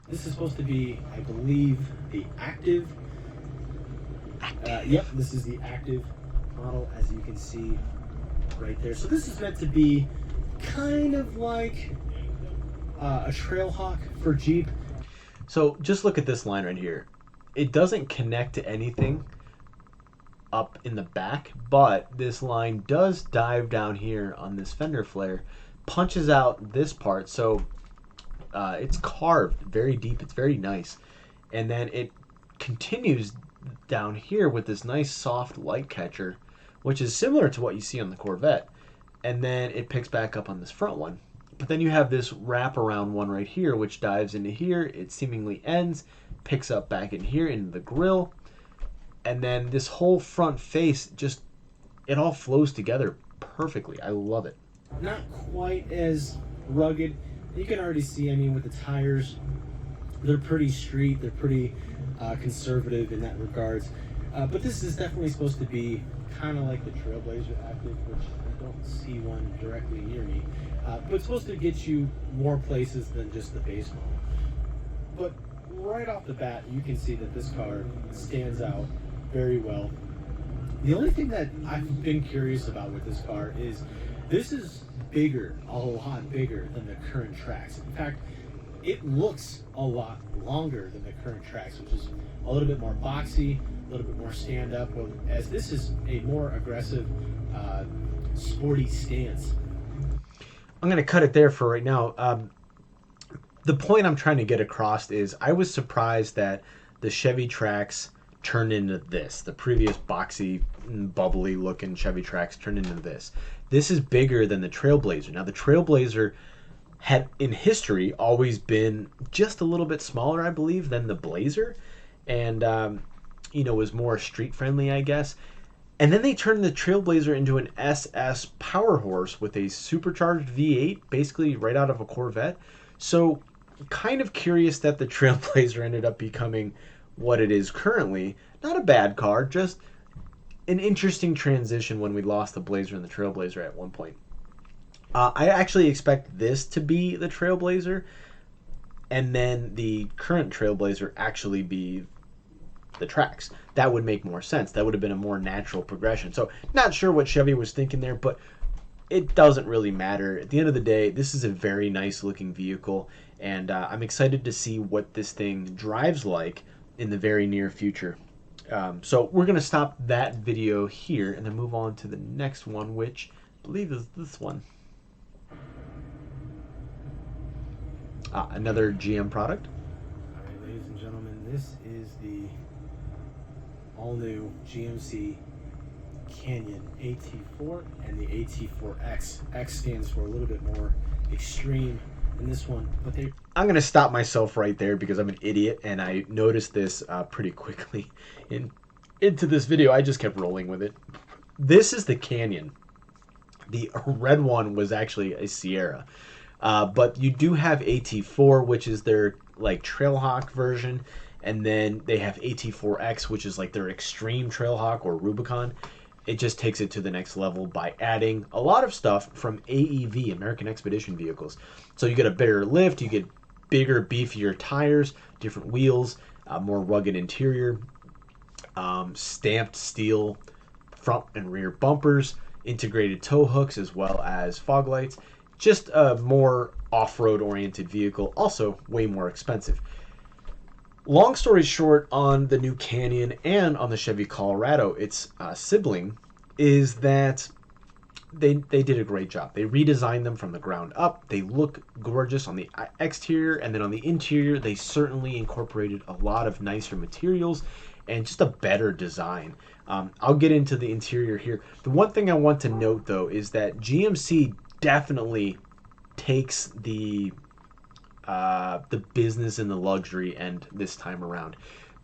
F: This is supposed to be, I believe, the active. Yep, this is the active model, as you can see right there. So this is meant to be kind of like a Trailhawk for Jeep.
A: So just look at this line right here. It doesn't connect to anything up in the back, but this line does dive down here on this fender flare, punches out this part, so it's carved very deep. It's very nice, and then it continues down here with this nice soft light catcher, which is similar to what you see on the Corvette, and then it picks back up on this front one. But then you have this wraparound one right here, which dives into here. It seemingly ends, picks up back in here into the grill, and then this whole front face, just, it all flows together perfectly. I love it.
F: Not quite as rugged. You can already see, I mean, with the tires, they're pretty street, they're pretty conservative in that regards. But this is definitely supposed to be kind of like the Trailblazer Active, which I don't see one directly near me. But it's supposed to get you more places than just the base model. But right off the bat, you can see that this car stands out very well. The only thing that I've been curious about with this car is this is bigger, a lot bigger than the current Trax. In fact, it looks a lot longer than the current Trax, which is a little bit more boxy, a little bit more stand-up, as this is a more aggressive, sporty stance.
A: I'm going to cut it there for right now. The point I'm trying to get across is I was surprised that the Chevy Trax turned into this. The previous boxy, bubbly looking Chevy Trax turned into this. This is bigger than the Trailblazer. Now the Trailblazer had in history always been just a little bit smaller, I believe, than the Blazer, and was more street friendly, I guess. And then they turned the Trailblazer into an SS power horse with a supercharged V8, basically right out of a Corvette. So kind of curious that the Trailblazer ended up becoming what it is currently. Not a bad car, just an interesting transition when we lost the Blazer and the Trailblazer at one point. I actually expect this to be the Trailblazer, and then the current Trailblazer actually be the Trax. That would make more sense. That would have been a more natural progression. So not sure what Chevy was thinking there, but it doesn't really matter. At the end of the day, this is a very nice looking vehicle, and I'm excited to see what this thing drives like in the very near future. So we're going to stop that video here and then move on to the next one, which I believe is this one. Another GM product.
F: All right, ladies and gentlemen, this is the all-new GMC Canyon AT4 and the AT4X. X stands for a little bit more extreme than this one, but
A: I'm going to stop myself right there because I'm an idiot and I noticed this pretty quickly into this video. I just kept rolling with it. This is the Canyon. The red one was actually a Sierra. But you do have AT4, which is their like Trailhawk version, and then they have AT4X, which is like their extreme Trailhawk or Rubicon. it just takes it to the next level by adding a lot of stuff from AEV, American Expedition Vehicles. So you get a bigger lift, you get bigger, beefier tires, different wheels, more rugged interior, stamped steel front and rear bumpers, integrated tow hooks, as well as fog lights. Just a more off-road oriented vehicle, also way more expensive. Long story short, on the new Canyon and on the Chevy Colorado, its sibling, is that they did a great job. They redesigned them from the ground up. They look gorgeous on the exterior, and then on the interior, they certainly incorporated a lot of nicer materials and just a better design. I'll get into the interior here. The one thing I want to note, though, is that GMC definitely takes the business and the luxury end this time around.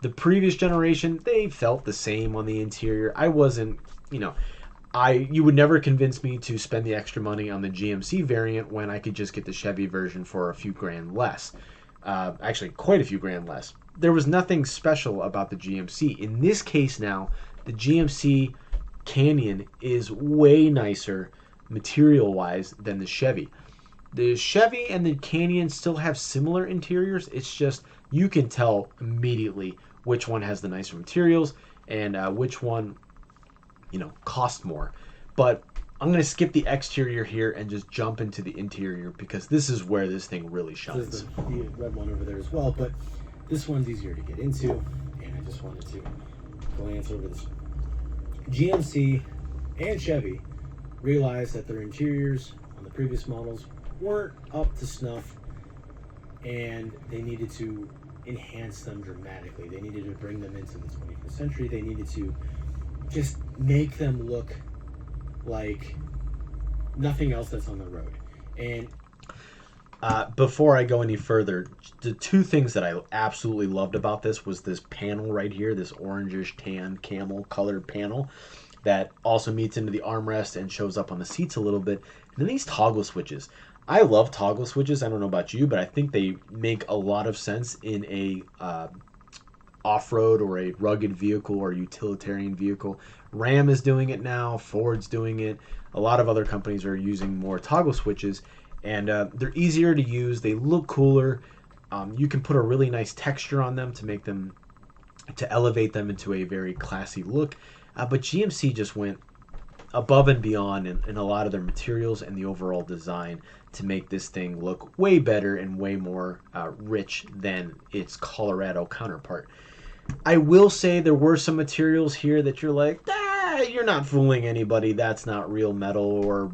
A: The previous generation, they felt the same on the interior. I wasn't, you would never convince me to spend the extra money on the GMC variant when I could just get the Chevy version for a few grand less. Actually, quite a few grand less. There was nothing special about the GMC. In this case now, the GMC Canyon is way nicer material-wise than the Chevy. The Chevy and the Canyon still have similar interiors. It's just you can tell immediately which one has the nicer materials and which one, cost more. But I'm going to skip the exterior here and just jump into the interior because this is where this thing really shines.
F: There's the red one over there as well, but this one's easier to get into, and I just wanted to glance over this. GMC and Chevy realized that their interiors on the previous models weren't up to snuff, and they needed to enhance them dramatically. They needed to bring them into the 21st century. They needed to just make them look like nothing else that's on the road. And
A: before I go any further, the two things that I absolutely loved about this was this panel right here, this orangish tan camel colored panel that also meets into the armrest and shows up on the seats a little bit. And then these toggle switches. I love toggle switches. I don't know about you, but I think they make a lot of sense in a off-road or a rugged vehicle or utilitarian vehicle. Ram is doing it now. Ford's doing it. A lot of other companies are using more toggle switches, and they're easier to use. They look cooler. You can put a really nice texture on them to elevate them into a very classy look. But GMC just went above and beyond in a lot of their materials and the overall design to make this thing look way better and way more rich than its Colorado counterpart. I will say there were some materials here that you're like, you're not fooling anybody. That's not real metal, or,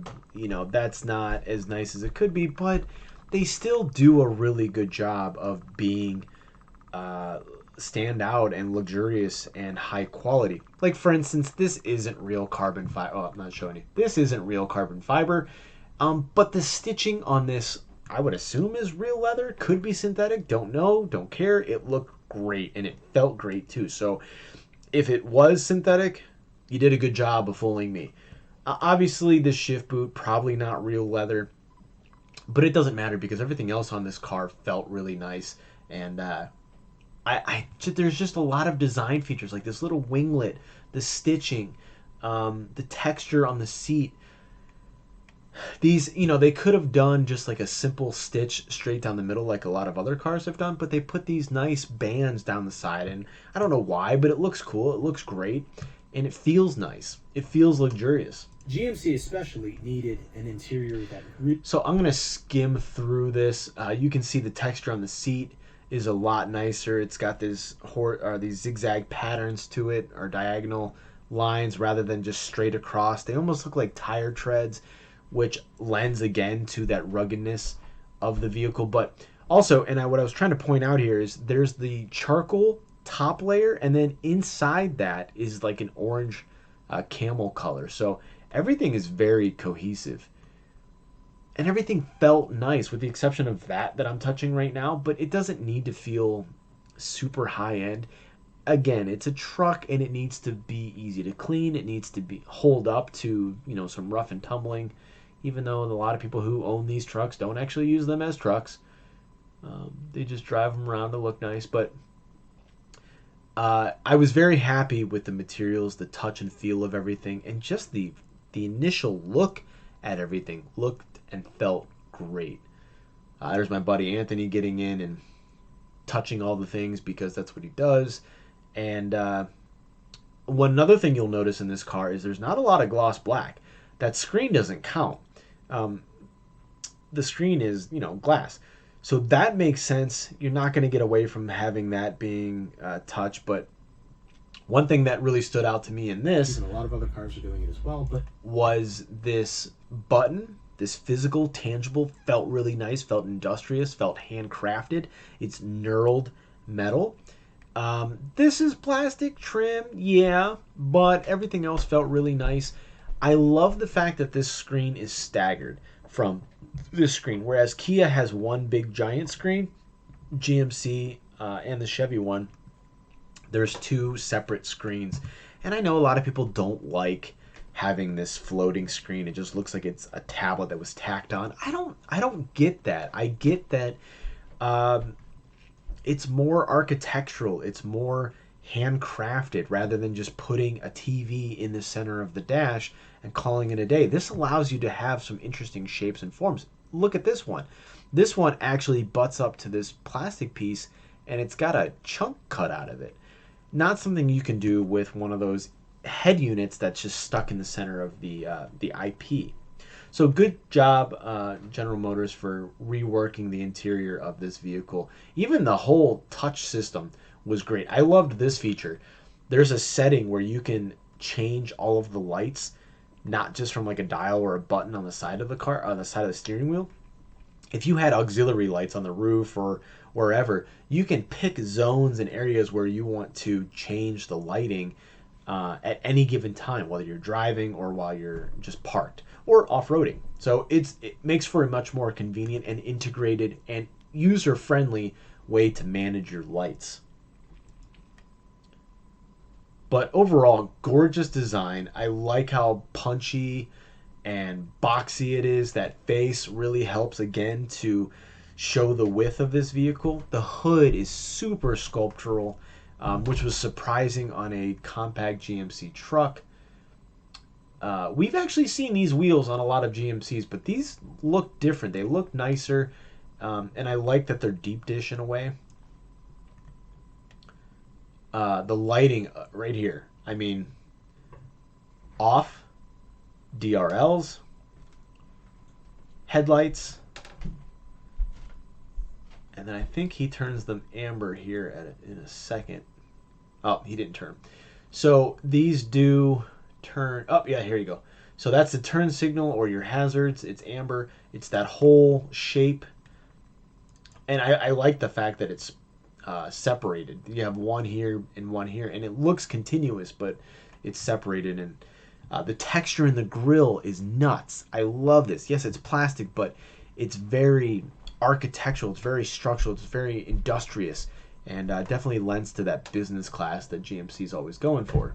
A: that's not as nice as it could be. But they still do a really good job of being stand out and luxurious and high quality. Like, for instance, this isn't real carbon fiber. Oh, I'm not showing you. This isn't real carbon fiber. But the stitching on this, I would assume, is real leather. Could be synthetic. Don't know. Don't care. It looked great, and it felt great too. So if it was synthetic, you did a good job of fooling me. Obviously, the shift boot, probably not real leather, but it doesn't matter because everything else on this car felt really nice. And there's just a lot of design features, like this little winglet, the stitching, the texture on the seat. These, they could have done just like a simple stitch straight down the middle like a lot of other cars have done, but they put these nice bands down the side, and I don't know why, but it looks cool, it looks great, and it feels nice. It feels luxurious.
F: GMC especially needed an interior that...
A: So I'm going to skim through this. You can see the texture on the seat is a lot nicer. It's got these zigzag patterns to it, or diagonal lines rather than just straight across. They almost look like tire treads, which lends again to that ruggedness of the vehicle. But also, and what I was trying to point out here is there's the charcoal top layer, and then inside that is like an orange camel color. So everything is very cohesive. And everything felt nice, with the exception of that I'm touching right now, but it doesn't need to feel super high-end. Again, it's a truck, and it needs to be easy to clean. It needs to be hold up to, some rough and tumbling, even though a lot of people who own these trucks don't actually use them as trucks. They just drive them around to look nice. But I was very happy with the materials, the touch and feel of everything, and just the initial look at everything looked and felt great. There's my buddy Anthony getting in and touching all the things because that's what he does. And one other thing you'll notice in this car is there's not a lot of gloss black. That screen doesn't count. The screen is, glass. So that makes sense. You're not going to get away from having that being touch. But one thing that really stood out to me in this,
F: and a lot of other cars are doing it as well, but
A: was this button. This physical, tangible, felt really nice, felt industrious, felt handcrafted. It's knurled metal. This is plastic trim, yeah, but everything else felt really nice. I love the fact that this screen is staggered from this screen, whereas Kia has one big giant screen, GMC and the Chevy one, there's two separate screens. And I know a lot of people don't like having this floating screen. It just looks like it's a tablet that was tacked on. I don't get that. I get that it's more architectural, it's more handcrafted rather than just putting a TV in the center of the dash and calling it a day. This allows you to have some interesting shapes and forms. Look at this one. This one actually butts up to this plastic piece and it's got a chunk cut out of it. Not something you can do with one of those head units that's just stuck in the center of the IP. So good job, General Motors, for reworking the interior of this vehicle. Even the whole touch system was great. I loved this feature. There's a setting where you can change all of the lights, not just from like a dial or a button on the side of the car, on the side of the steering wheel. If you had auxiliary lights on the roof or wherever, you can pick zones and areas where you want to change the lighting at any given time, whether you're driving or while you're just parked or off-roading. So it makes for a much more convenient and integrated and user-friendly way to manage your lights. But overall, gorgeous design. I like how punchy and boxy it is. That face really helps again to show the width of this vehicle. The hood is super sculptural, which was surprising on a compact GMC truck. We've actually seen these wheels on a lot of GMCs, but these look different. They look nicer, and I like that they're deep dish in a way. The lighting right here, I mean, off, DRLs, headlights, and then I think he turns them amber here in a second. Oh, he didn't turn. So these do turn. Oh, yeah, here you go. So that's the turn signal or your hazards. It's amber. It's that whole shape. And I like the fact that it's separated. You have one here and one here, and it looks continuous, but it's separated. And the texture in the grille is nuts. I love this. Yes, it's plastic, but it's very architectural. It's very structural. It's very industrious, and definitely lends to that business class that GMC is always going for.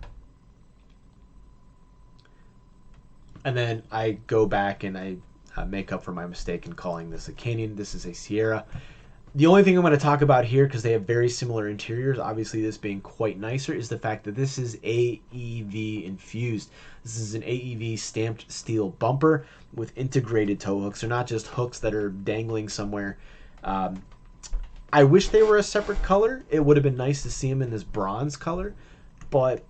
A: And then I go back and I make up for my mistake in calling this a Canyon. This is a Sierra. The only thing I'm going to talk about here, because they have very similar interiors, obviously this being quite nicer, is the fact that this is AEV infused. This is an AEV stamped steel bumper with integrated tow hooks. They're not just hooks that are dangling somewhere. I wish they were a separate color. It would have been nice to see them in this bronze color, but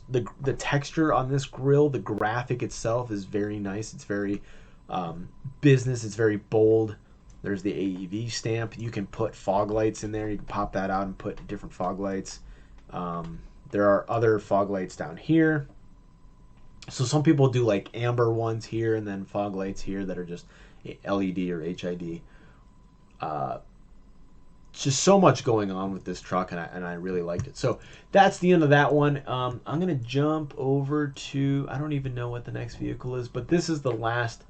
A: the texture on this grille, the graphic itself is very nice. It's very business. It's very bold. There's the AEV stamp. You can put fog lights in there. You can pop that out and put different fog lights. There are other fog lights down here. So some people do like amber ones here and then fog lights here that are just LED or HID. Just so much going on with this truck, and I really liked it. So that's the end of that one. I'm going to jump over to, I don't even know what the next vehicle is, but this is the last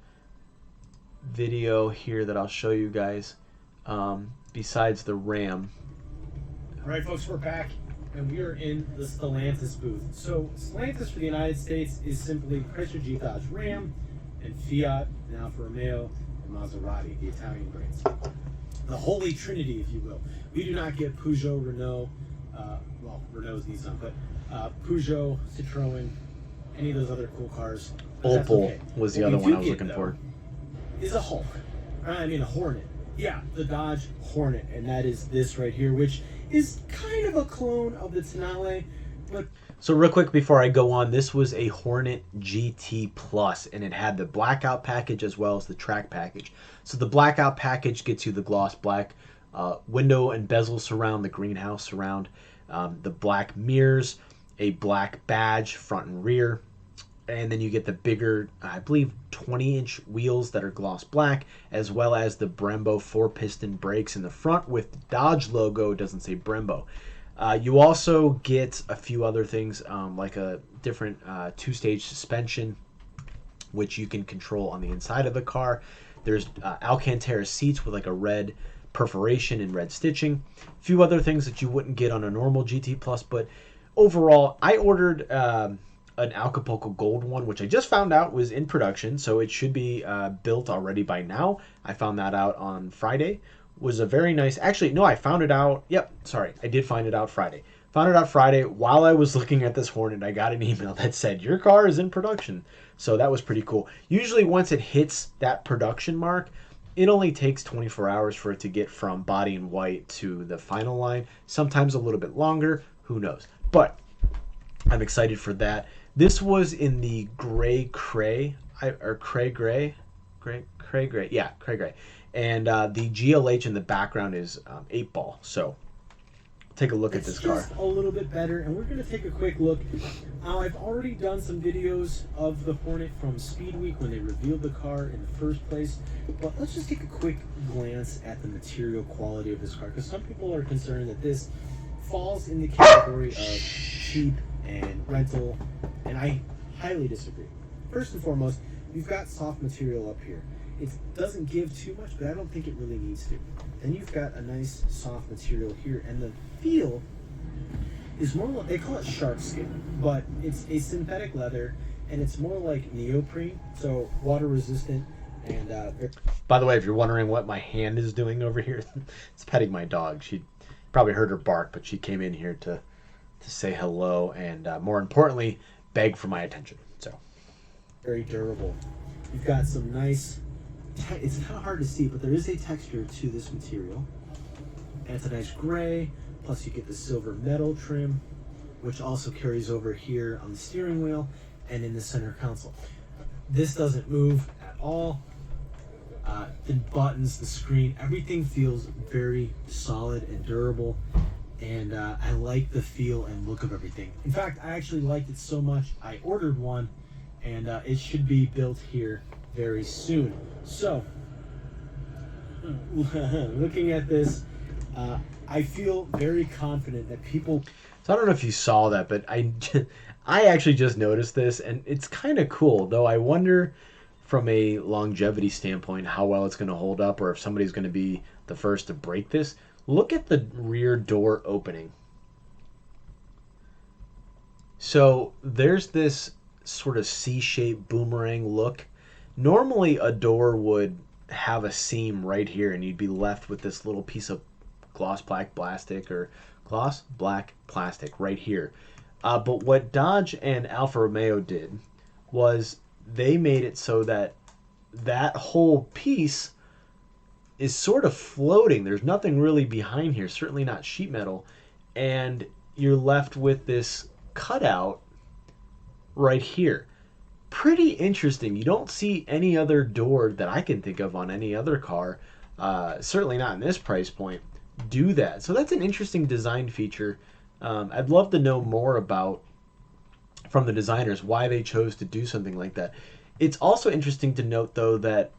A: video here that I'll show you guys, besides the Ram.
F: All right, folks, we're back, and we are in the Stellantis booth. So Stellantis for the United States is simply Chrysler, Jeep, Dodge, Ram, and Fiat, and Alfa Romeo, and Maserati, the Italian brands. The holy trinity, if you will. We do not get Peugeot, Renault, well, Renault's Nissan, but Peugeot, Citroen, any of those other cool cars. That's
A: Opel
F: okay.
A: was the
F: What
A: other
F: we
A: one
F: do
A: I was
F: get,
A: looking
F: though,
A: for.
F: is a Hulk. I mean, a Hornet. Yeah, the Dodge Hornet, and that is this right here, which is kind of a clone of the Tonale, but
A: So real quick before I go on, this was a Hornet GT Plus, and it had the blackout package as well as the track package. So the blackout package gets you the gloss black window and bezel surround, the greenhouse surround, the black mirrors, a black badge front and rear, and then you get the bigger, I believe, 20-inch wheels that are gloss black, as well as the Brembo 4-piston brakes in the front with the Dodge logo. It doesn't say Brembo. You also get a few other things, like a different two-stage suspension, which you can control on the inside of the car. There's Alcantara seats with like a red perforation and red stitching. A few other things that you wouldn't get on a normal GT Plus, but overall, I ordered an Acapulco Gold one, which I just found out was in production, so it should be built already by now. I found that out on Friday. Was a very nice, actually, no, I found it out, I did find it out Friday. Found it out Friday. While I was looking at this Hornet, I got an email that said, your car is in production. So that was pretty cool. Usually once it hits that production mark, it only takes 24 hours for it to get from body and white to the final line. Sometimes a little bit longer, who knows. But I'm excited for that. This was in the gray, and the GLH in the background is 8-ball. So take a look at this car.
F: It's just a little bit better, and we're going to take a quick look. I've already done some videos of the Hornet from Speed Week when they revealed the car in the first place, but let's just take a quick glance at the material quality of this car, because some people are concerned that this falls in the category of cheap and rental, and I highly disagree. First and foremost, you've got soft material up here. It doesn't give too much, but I don't think it really needs to. Then you've got a nice soft material here, and the feel is more like, they call it shark skin, but it's a synthetic leather, and it's more like neoprene, so water resistant. And
A: by the way, if you're wondering what my hand is doing over here, it's petting my dog. She probably heard her bark, but she came in here to say hello and more importantly, beg for my attention. So
F: very durable. You've got some nice, it's kind of hard to see, but there is a texture to this material. And it's a nice gray, plus you get the silver metal trim, which also carries over here on the steering wheel and in the center console. This doesn't move at all. The buttons, the screen, everything feels very solid and durable. And I like the feel and look of everything. In fact, I actually liked it so much, I ordered one, and it should be built here very soon. So, looking at this, I feel very confident that people...
A: So I don't know if you saw that, but I actually just noticed this, and it's kind of cool, though I wonder from a longevity standpoint how well it's going to hold up, or if somebody's going to be the first to break this. Look at the rear door opening. So there's this sort of C-shaped boomerang look. Normally a door would have a seam right here, and you'd be left with this little piece of gloss black plastic right here. But what Dodge and Alfa Romeo did was they made it so that that whole piece is sort of floating. There's nothing really behind here, certainly not sheet metal, and you're left with this cutout right here. Pretty interesting. You don't see any other door that I can think of on any other car, certainly not in this price point, do that. So that's an interesting design feature. I'd love to know more about, from the designers, why they chose to do something like that. It's also interesting to note, though, that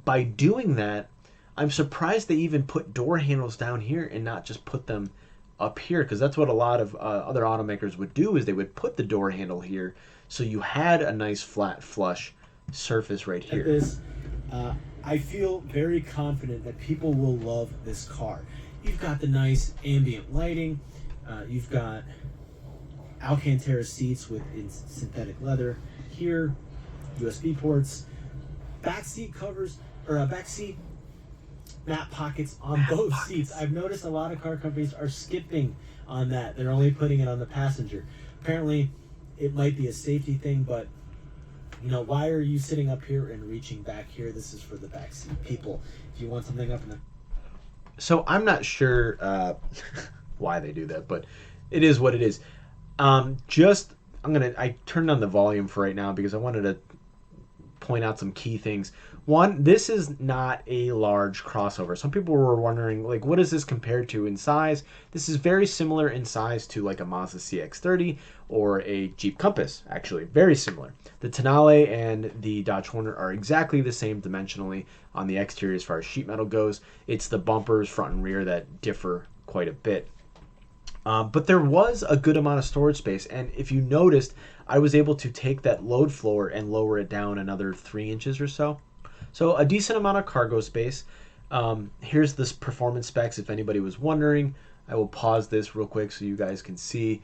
A: by doing that, I'm surprised they even put door handles down here and not just put them up here, because that's what a lot of other automakers would do, is they would put the door handle here so you had a nice flat flush surface right here.
F: This, I feel very confident that people will love this car. You've got the nice ambient lighting, you've got Alcantara seats with synthetic leather here, USB ports, back seat covers, or back seat map pockets on both seats. I've noticed a lot of car companies are skipping on that. They're only putting it on the passenger. Apparently, it might be a safety thing, but why are you sitting up here and reaching back here? This is for the back seat people. If you want something up in the...
A: So I'm not sure why they do that, but it is what it is. I turned on the volume for right now because I wanted to point out some key things. One, this is not a large crossover. Some people were wondering, like, what is this compared to in size? This is very similar in size to like a Mazda CX-30 or a Jeep Compass, actually. Very similar. The Tonale and the Dodge Hornet are exactly the same dimensionally on the exterior as far as sheet metal goes. It's the bumpers, front and rear, that differ quite a bit. But there was a good amount of storage space, and if you noticed, I was able to take that load floor and lower it down another 3 inches or so. So a decent amount of cargo space. Here's this performance specs if anybody was wondering. I will pause this real quick so you guys can see.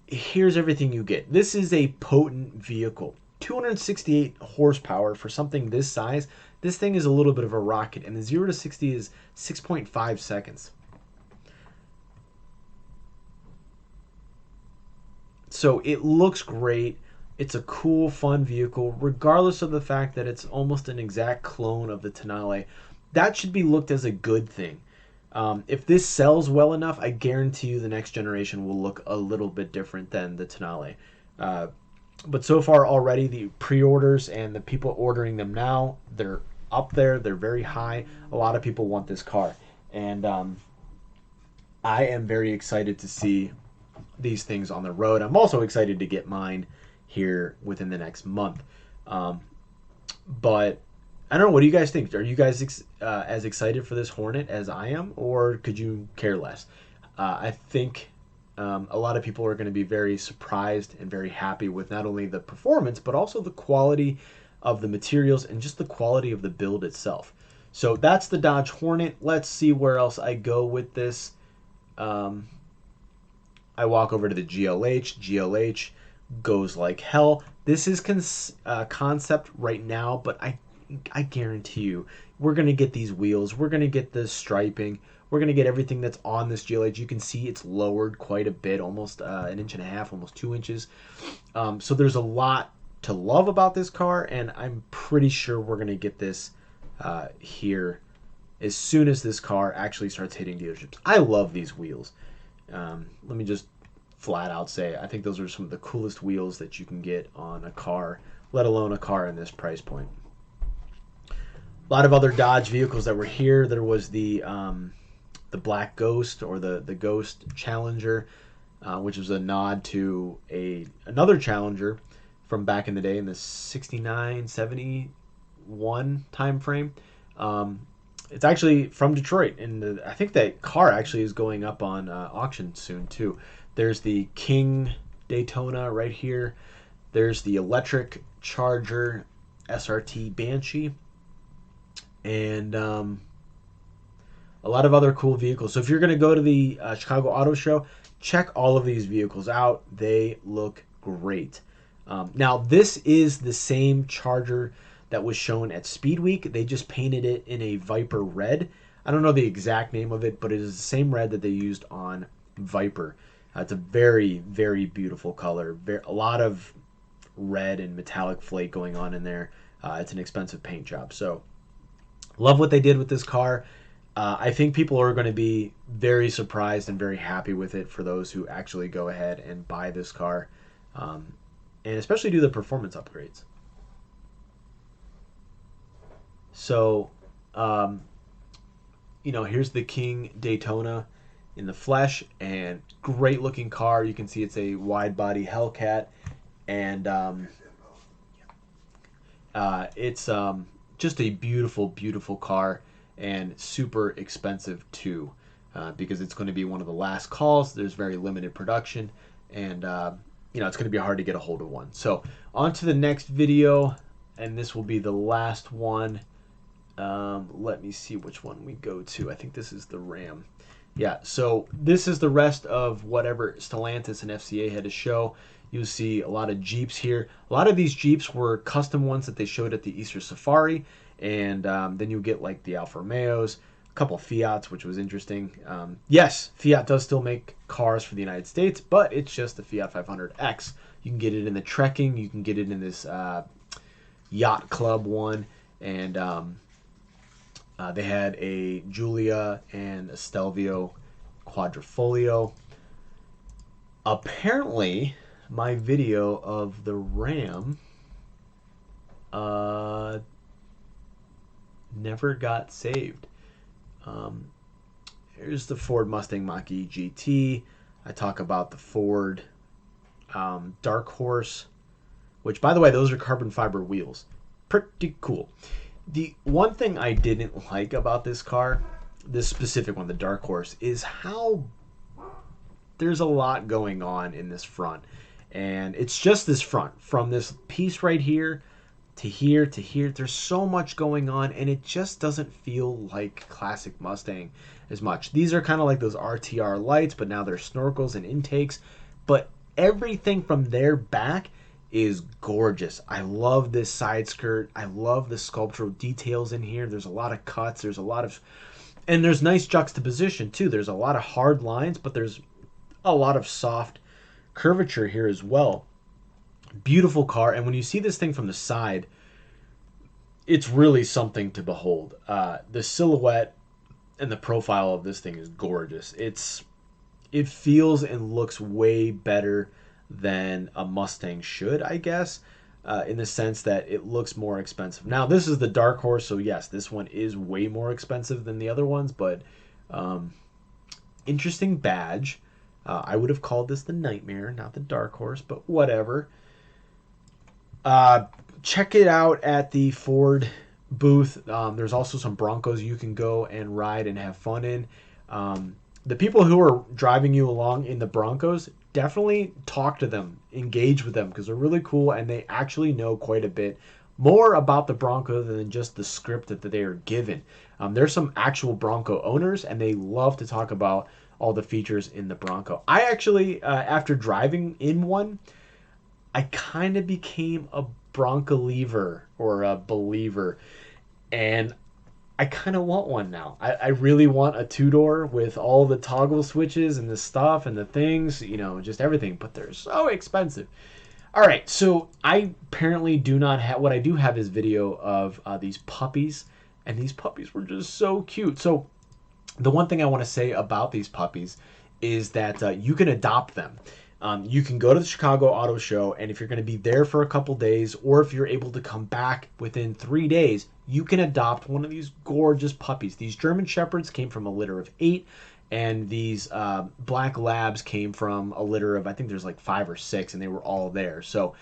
A: Here's everything you get. This is a potent vehicle. 268 horsepower for something this size. This thing is a little bit of a rocket, and the 0 to 60 is 6.5 seconds. So it looks great. It's a cool, fun vehicle, regardless of the fact that it's almost an exact clone of the Tonale. That should be looked as a good thing. If this sells well enough, I guarantee you the next generation will look a little bit different than the Tonale. But so far already, the pre-orders and the people ordering them now, they're up there. They're very high. A lot of people want this car. And I am very excited to see these things on the road. I'm also excited to get mine here within the next month. But I don't know. What do you guys think? Are you guys as excited for this Hornet as I am, or could you care less? I think a lot of people are going to be very surprised and very happy with not only the performance, but also the quality of the materials and just the quality of the build itself. So that's the Dodge Hornet. Let's see where else I go with this. I walk over to the GLH. GLH goes like hell. This is concept right now, but I guarantee you we're going to get these wheels. We're going to get the striping. We're going to get everything that's on this GLH. You can see it's lowered quite a bit, almost 1.5 inches, almost 2 inches. So there's a lot to love about this car, and I'm pretty sure we're going to get this here as soon as this car actually starts hitting dealerships. I love these wheels. Let me just flat out say I think those are some of the coolest wheels that you can get on a car, let alone a car in this price point. A lot of other Dodge vehicles that were here. There was the Black Ghost, or the Ghost Challenger, which was a nod to another Challenger from back in the day in the 69, 71 time frame. It's actually from Detroit, and I think that car actually is going up on auction soon too. There's the King Daytona right here. There's the electric Charger SRT Banshee, and a lot of other cool vehicles. So if you're going to go to the Chicago Auto Show, check all of these vehicles out. They look great. Now, this is the same Charger that was shown at Speed Week. They just painted it in a Viper red. I don't know the exact name of it, but it is the same red that they used on Viper. It's a very, very beautiful color. A lot of red and metallic flake going on in there. It's an expensive paint job. So, love what they did with this car. I think people are going to be very surprised and very happy with it for those who actually go ahead and buy this car. And especially do the performance upgrades. So, here's the King Daytona in the flesh, and great looking car. You can see it's a wide body Hellcat, and it's just a beautiful, beautiful car, and super expensive too, because it's going to be one of the last calls. There's very limited production, and it's going to be hard to get a hold of one. So on to the next video, and this will be the last one. Let me see which one we go to. I think this is the Ram. Yeah, so this is the rest of whatever Stellantis and FCA had to show. You'll see a lot of Jeeps here. A lot of these Jeeps were custom ones that they showed at the Easter Safari, and then you get like the Alfa Romeos, a couple of Fiats, which was interesting. Yes, Fiat does still make cars for the United States, but it's just the Fiat 500X. You can get it in the Trekking, you can get it in this Yacht Club one, and they had a Giulia and a Stelvio Quadrifoglio. Apparently, my video of the Ram never got saved. Here's the Ford Mustang Mach-E GT. I talk about the Ford Dark Horse, which, by the way, those are carbon fiber wheels. Pretty cool. The one thing I didn't like about this car, this specific one, the Dark Horse, is how there's a lot going on in this front. And it's just this front. From this piece right here to here to here, there's so much going on, and it just doesn't feel like classic Mustang as much. These are kind of like those RTR lights, but now they're snorkels and intakes. But everything from their back is gorgeous. I love this side skirt. I love the sculptural details in here. There's a lot of cuts. There's a lot of... And there's nice juxtaposition, too. There's a lot of hard lines, but there's a lot of soft curvature here as well. Beautiful car. And when you see this thing from the side, it's really something to behold. The silhouette and the profile of this thing is gorgeous. It feels and looks way better than a Mustang should, I guess, in the sense that it looks more expensive. Now, this is the Dark Horse, so yes, this one is way more expensive than the other ones, but interesting badge. I would have called this the Nightmare, not the Dark Horse, but whatever. Check it out at the Ford booth. There's also some Broncos you can go and ride and have fun in. The people who are driving you along in the Broncos, definitely talk to them, engage with them, because they're really cool and they actually know quite a bit more about the Bronco than just the script that they are given. There's some actual Bronco owners, and they love to talk about all the features in the Bronco. I actually, after driving in one, I kind of became a Bronco-lever or a believer, and I kind of want one now. I really want a two-door with all the toggle switches and the stuff and the things, you know, just everything, but they're so expensive. All right, so I apparently do not have, what I do have is video of these puppies, and these puppies were just so cute. So the one thing I want to say about these puppies is that you can adopt them. You can go to the Chicago Auto Show, and if you're going to be there for a couple days, or if you're able to come back within 3 days, you can adopt one of these gorgeous puppies. These German Shepherds came from a litter of 8, and these Black Labs came from a litter of, I think there's like 5 or 6, and they were all there. So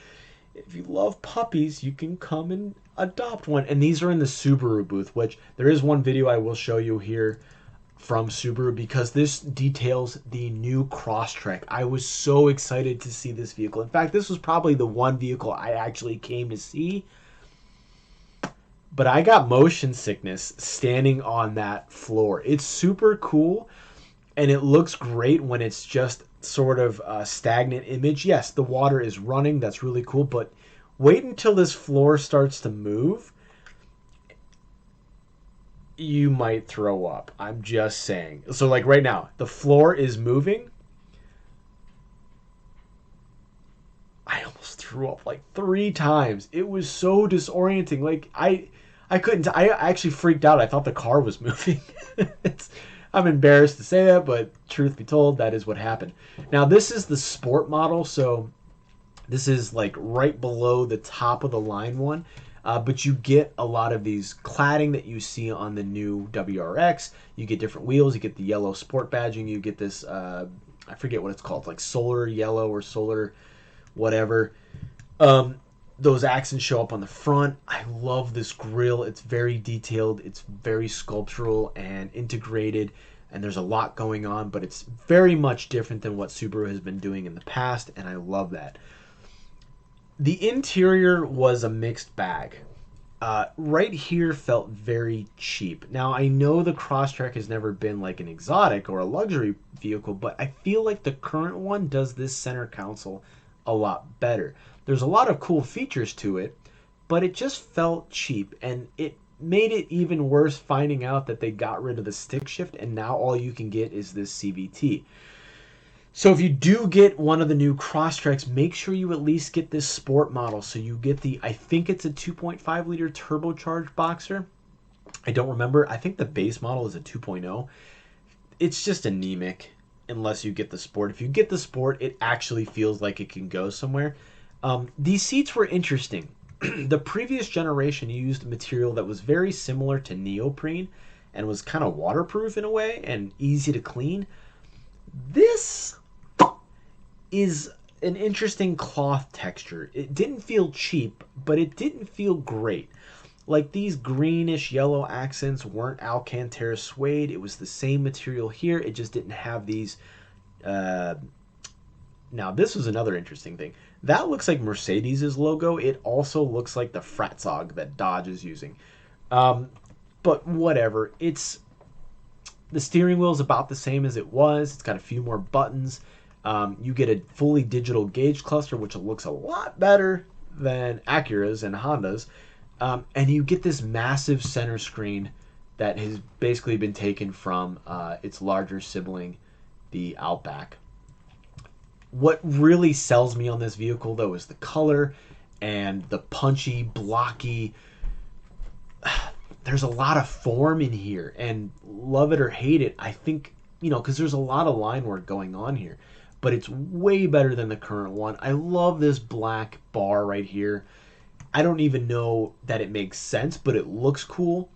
A: if you love puppies, you can come and adopt one. And these are in the Subaru booth, which there is one video I will show you here from Subaru, because this details the new Crosstrek. I was so excited to see this vehicle. In fact, this was probably the one vehicle I actually came to see, but I got motion sickness standing on that floor. It's super cool, and it looks great when it's just sort of a stagnant image. Yes, the water is running. That's really cool, but wait until this floor starts to move. You might throw up. I'm just saying. So like right now, the floor is moving. I almost threw up like 3 times. It was so disorienting. Like I couldn't. I actually freaked out. I thought the car was moving. I'm embarrassed to say that, but truth be told, that is what happened. Now this is the sport model, so this is like right below the top of the line one. But you get a lot of these cladding that you see on the new WRX. You get different wheels. You get the yellow sport badging. You get this, I forget what it's called, like solar yellow or solar whatever. Those accents show up on the front. I love this grille. It's very detailed. It's very sculptural and integrated. And there's a lot going on, but it's very much different than what Subaru has been doing in the past. And I love that. The interior was a mixed bag. Right here felt very cheap. Now, I know the Crosstrek has never been like an exotic or a luxury vehicle, but I feel like the current one does this center console a lot better. There's a lot of cool features to it, but it just felt cheap, and it made it even worse finding out that they got rid of the stick shift and now all you can get is this CVT. So if you do get one of the new Crosstreks, make sure you at least get this sport model. So you get the, I think it's a 2.5 liter turbocharged boxer. I don't remember. I think the base model is a 2.0. It's just anemic unless you get the sport. If you get the sport, it actually feels like it can go somewhere. These seats were interesting. The previous generation used material that was very similar to neoprene and was kind of waterproof in a way and easy to clean. This is an interesting cloth texture. It didn't feel cheap, but it didn't feel great. Like these greenish yellow accents weren't Alcantara suede. It was the same material here. It just didn't have these. Now this was another interesting thing. That looks like Mercedes' logo. It also looks like the Fratzog that Dodge is using. But whatever. The steering wheel is about the same as it was. It's got a few more buttons. You get a fully digital gauge cluster, which looks a lot better than Acura's and Honda's. And you get this massive center screen that has basically been taken from its larger sibling, the Outback. What really sells me on this vehicle, though, is the color and the punchy, blocky. There's a lot of form in here, and love it or hate it, I think, because there's a lot of line work going on here. But it's way better than the current one. I love this black bar right here. I don't even know that it makes sense, but it looks cool.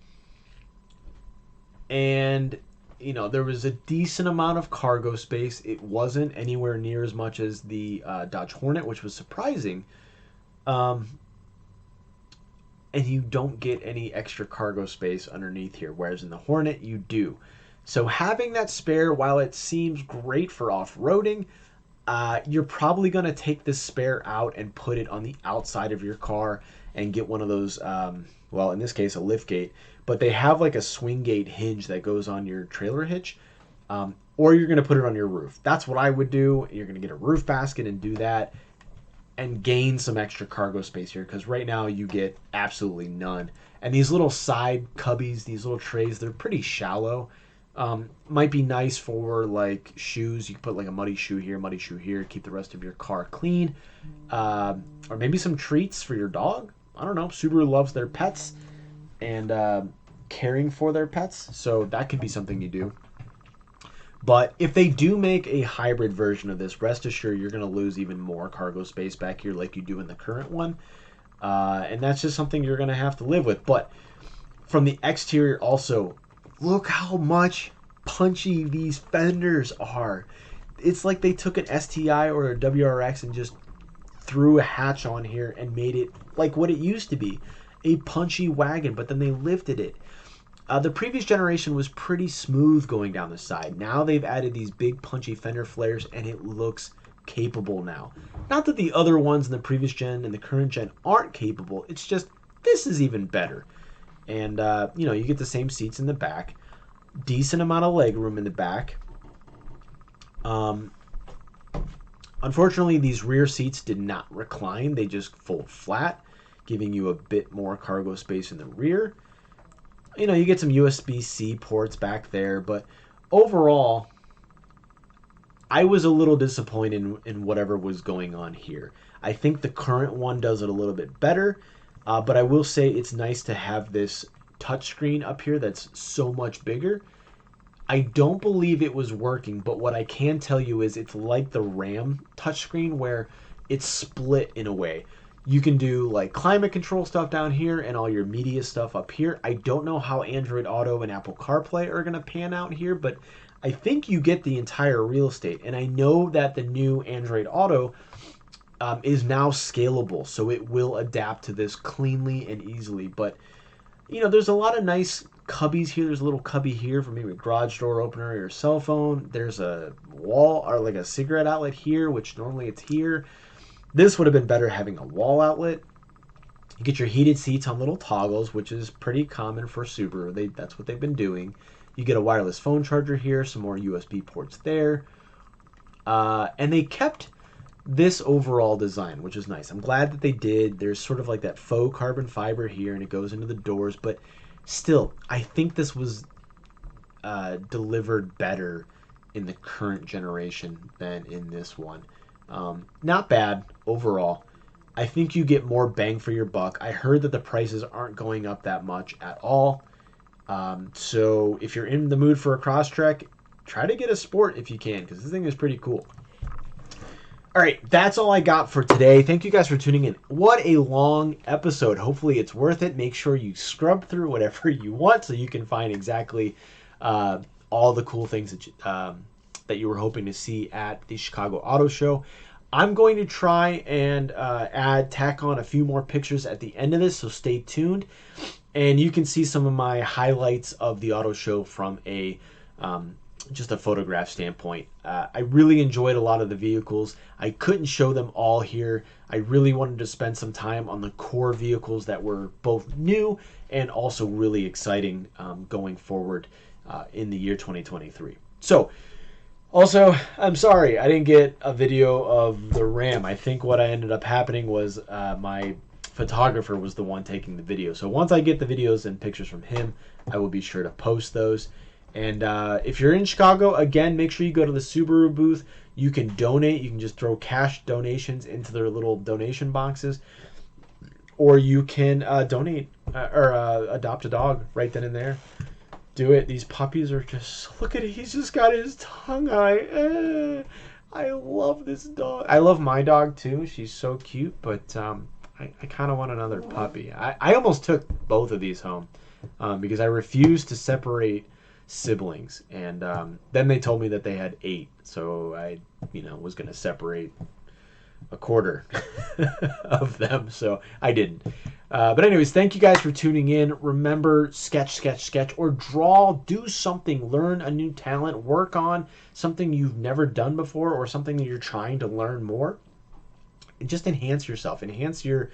A: And, there was a decent amount of cargo space. It wasn't anywhere near as much as the Dodge Hornet, which was surprising. And you don't get any extra cargo space underneath here, whereas in the Hornet, you do. So having that spare, while it seems great for off-roading, you're probably going to take this spare out and put it on the outside of your car and get one of those, well, in this case, a lift gate. But they have like a swing gate hinge that goes on your trailer hitch, or you're going to put it on your roof. That's what I would do. You're going to get a roof basket and do that and gain some extra cargo space here, because right now you get absolutely none. And these little side cubbies, these little trays, they're pretty shallow. Might be nice for like shoes. You can put like a muddy shoe here, keep the rest of your car clean. Or maybe some treats for your dog. I don't know. Subaru loves their pets and caring for their pets, so that could be something you do. But if they do make a hybrid version of this, rest assured you're going to lose even more cargo space back here like you do in the current one. And that's just something you're going to have to live with. But from the exterior also, look how much punchy these fenders are. It's like they took an STI or a WRX and just threw a hatch on here and made it like what it used to be, a punchy wagon, but then they lifted it. The previous generation was pretty smooth going down the side. Now they've added these big punchy fender flares and it looks capable now. Not that the other ones in the previous gen and the current gen aren't capable, it's just this is even better. And you get the same seats in the back, decent amount of leg room in the back. Unfortunately, these rear seats did not recline, they just fold flat, giving you a bit more cargo space in the rear. You get some USB-C ports back there, but overall, I was a little disappointed in whatever was going on here. I think the current one does it a little bit better, but I will say it's nice to have this touchscreen up here that's so much bigger. I don't believe it was working, but what I can tell you is it's like the RAM touchscreen where it's split in a way. You can do like climate control stuff down here and all your media stuff up here. I don't know how Android Auto and Apple CarPlay are going to pan out here, but I think you get the entire real estate. And I know that the new Android Auto is now scalable, so it will adapt to this cleanly and easily. But, there's a lot of nice cubbies here. There's a little cubby here for maybe a garage door opener or your cell phone. There's a wall or like a cigarette outlet here, which normally it's here. This would have been better having a wall outlet. You get your heated seats on little toggles, which is pretty common for Subaru. That's what they've been doing. You get a wireless phone charger here, some more USB ports there. And they kept this overall design, which is nice. I'm glad that they did. There's sort of like that faux carbon fiber here, and it goes into the doors. But Still, I think this was delivered better in the current generation than in this one. Not bad overall. I think you get more bang for your buck. I heard that the prices aren't going up that much at all. So if you're in the mood for a Crosstrek, try to get a Sport if you can, because this thing is pretty cool. All right, that's all I got for today. Thank you guys for tuning in. What a long episode. Hopefully it's worth it. Make sure you scrub through whatever you want so you can find exactly all the cool things that you were hoping to see at the Chicago Auto Show. I'm going to try and tack on a few more pictures at the end of this, so stay tuned. And you can see some of my highlights of the auto show from just a photograph standpoint. I really enjoyed a lot of the vehicles. I couldn't show them all here. I really wanted to spend some time on the core vehicles that were both new and also really exciting going forward in the year 2023. So, also, I'm sorry I didn't get a video of the Ram. I think what ended up happening was my photographer was the one taking the video. So once I get the videos and pictures from him, I will be sure to post those. And if you're in Chicago, again, make sure you go to the Subaru booth. You can donate. You can just throw cash donations into their little donation boxes. Or you can donate or adopt a dog right then and there. Do it. These puppies are just, look at it. He's just got his tongue eye. I love this dog. I love my dog too. She's so cute, but I kind of want another puppy. I almost took both of these home because I refused to separate siblings, and then they told me that they had 8, so I was going to separate a quarter of them, so I didn't. But anyways, thank you guys for tuning in. Remember, sketch, or draw, do something, learn a new talent, work on something you've never done before or something that you're trying to learn more. Just enhance yourself, enhance your,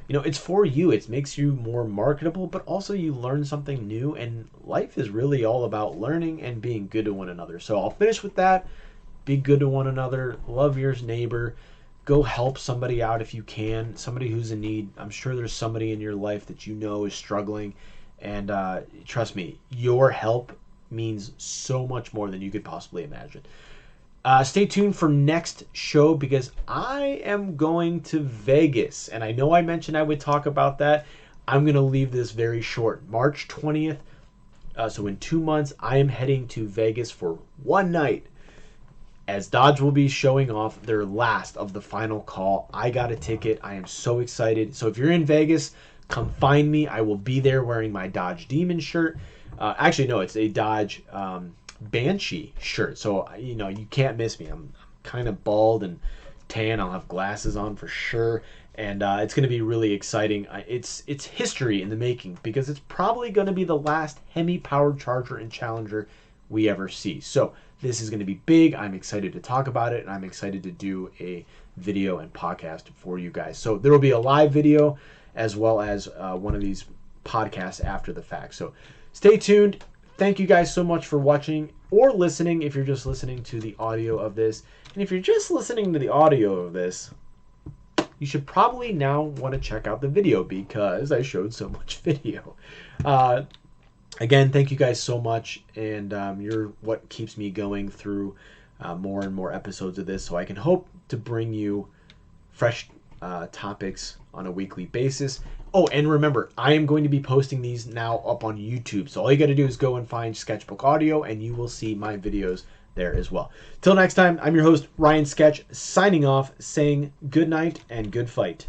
A: it's for you. It makes you more marketable, but also you learn something new, and life is really all about learning and being good to one another. So I'll finish with that. Be good to one another. Love your neighbor. Go help somebody out if you can, somebody who's in need. I'm sure there's somebody in your life that is struggling, and trust me, your help means so much more than you could possibly imagine. Stay tuned for next show because I am going to Vegas, and I know I mentioned I would talk about that. I'm going to leave this very short. March 20th, so in 2 months, I am heading to Vegas for one night, as Dodge will be showing off their last of the Final Call. I got a ticket. I am so excited. So if you're in Vegas, come find me. I will be there wearing my Dodge Demon shirt. Actually, no, it's a Dodge Banshee shirt. So, you can't miss me. I'm kind of bald and tan. I'll have glasses on for sure. And it's going to be really exciting. It's history in the making because it's probably going to be the last Hemi-powered Charger and Challenger we ever see. So this is going to be big. I'm excited to talk about it, and I'm excited to do a video and podcast for you guys. So there will be a live video as well as one of these podcasts after the fact. So stay tuned. Thank you guys so much for watching or listening if you're just listening to the audio of this. And if you're just listening to the audio of this, you should probably now want to check out the video because I showed so much video. Again, thank you guys so much, and you're what keeps me going through more and more episodes of this, so I can hope to bring you fresh topics on a weekly basis. Oh, and remember, I am going to be posting these now up on YouTube, so all you got to do is go and find Sketchbook Audio, and you will see my videos there as well. Till next time, I'm your host, Ryan Sketch, signing off, saying good night and good fight.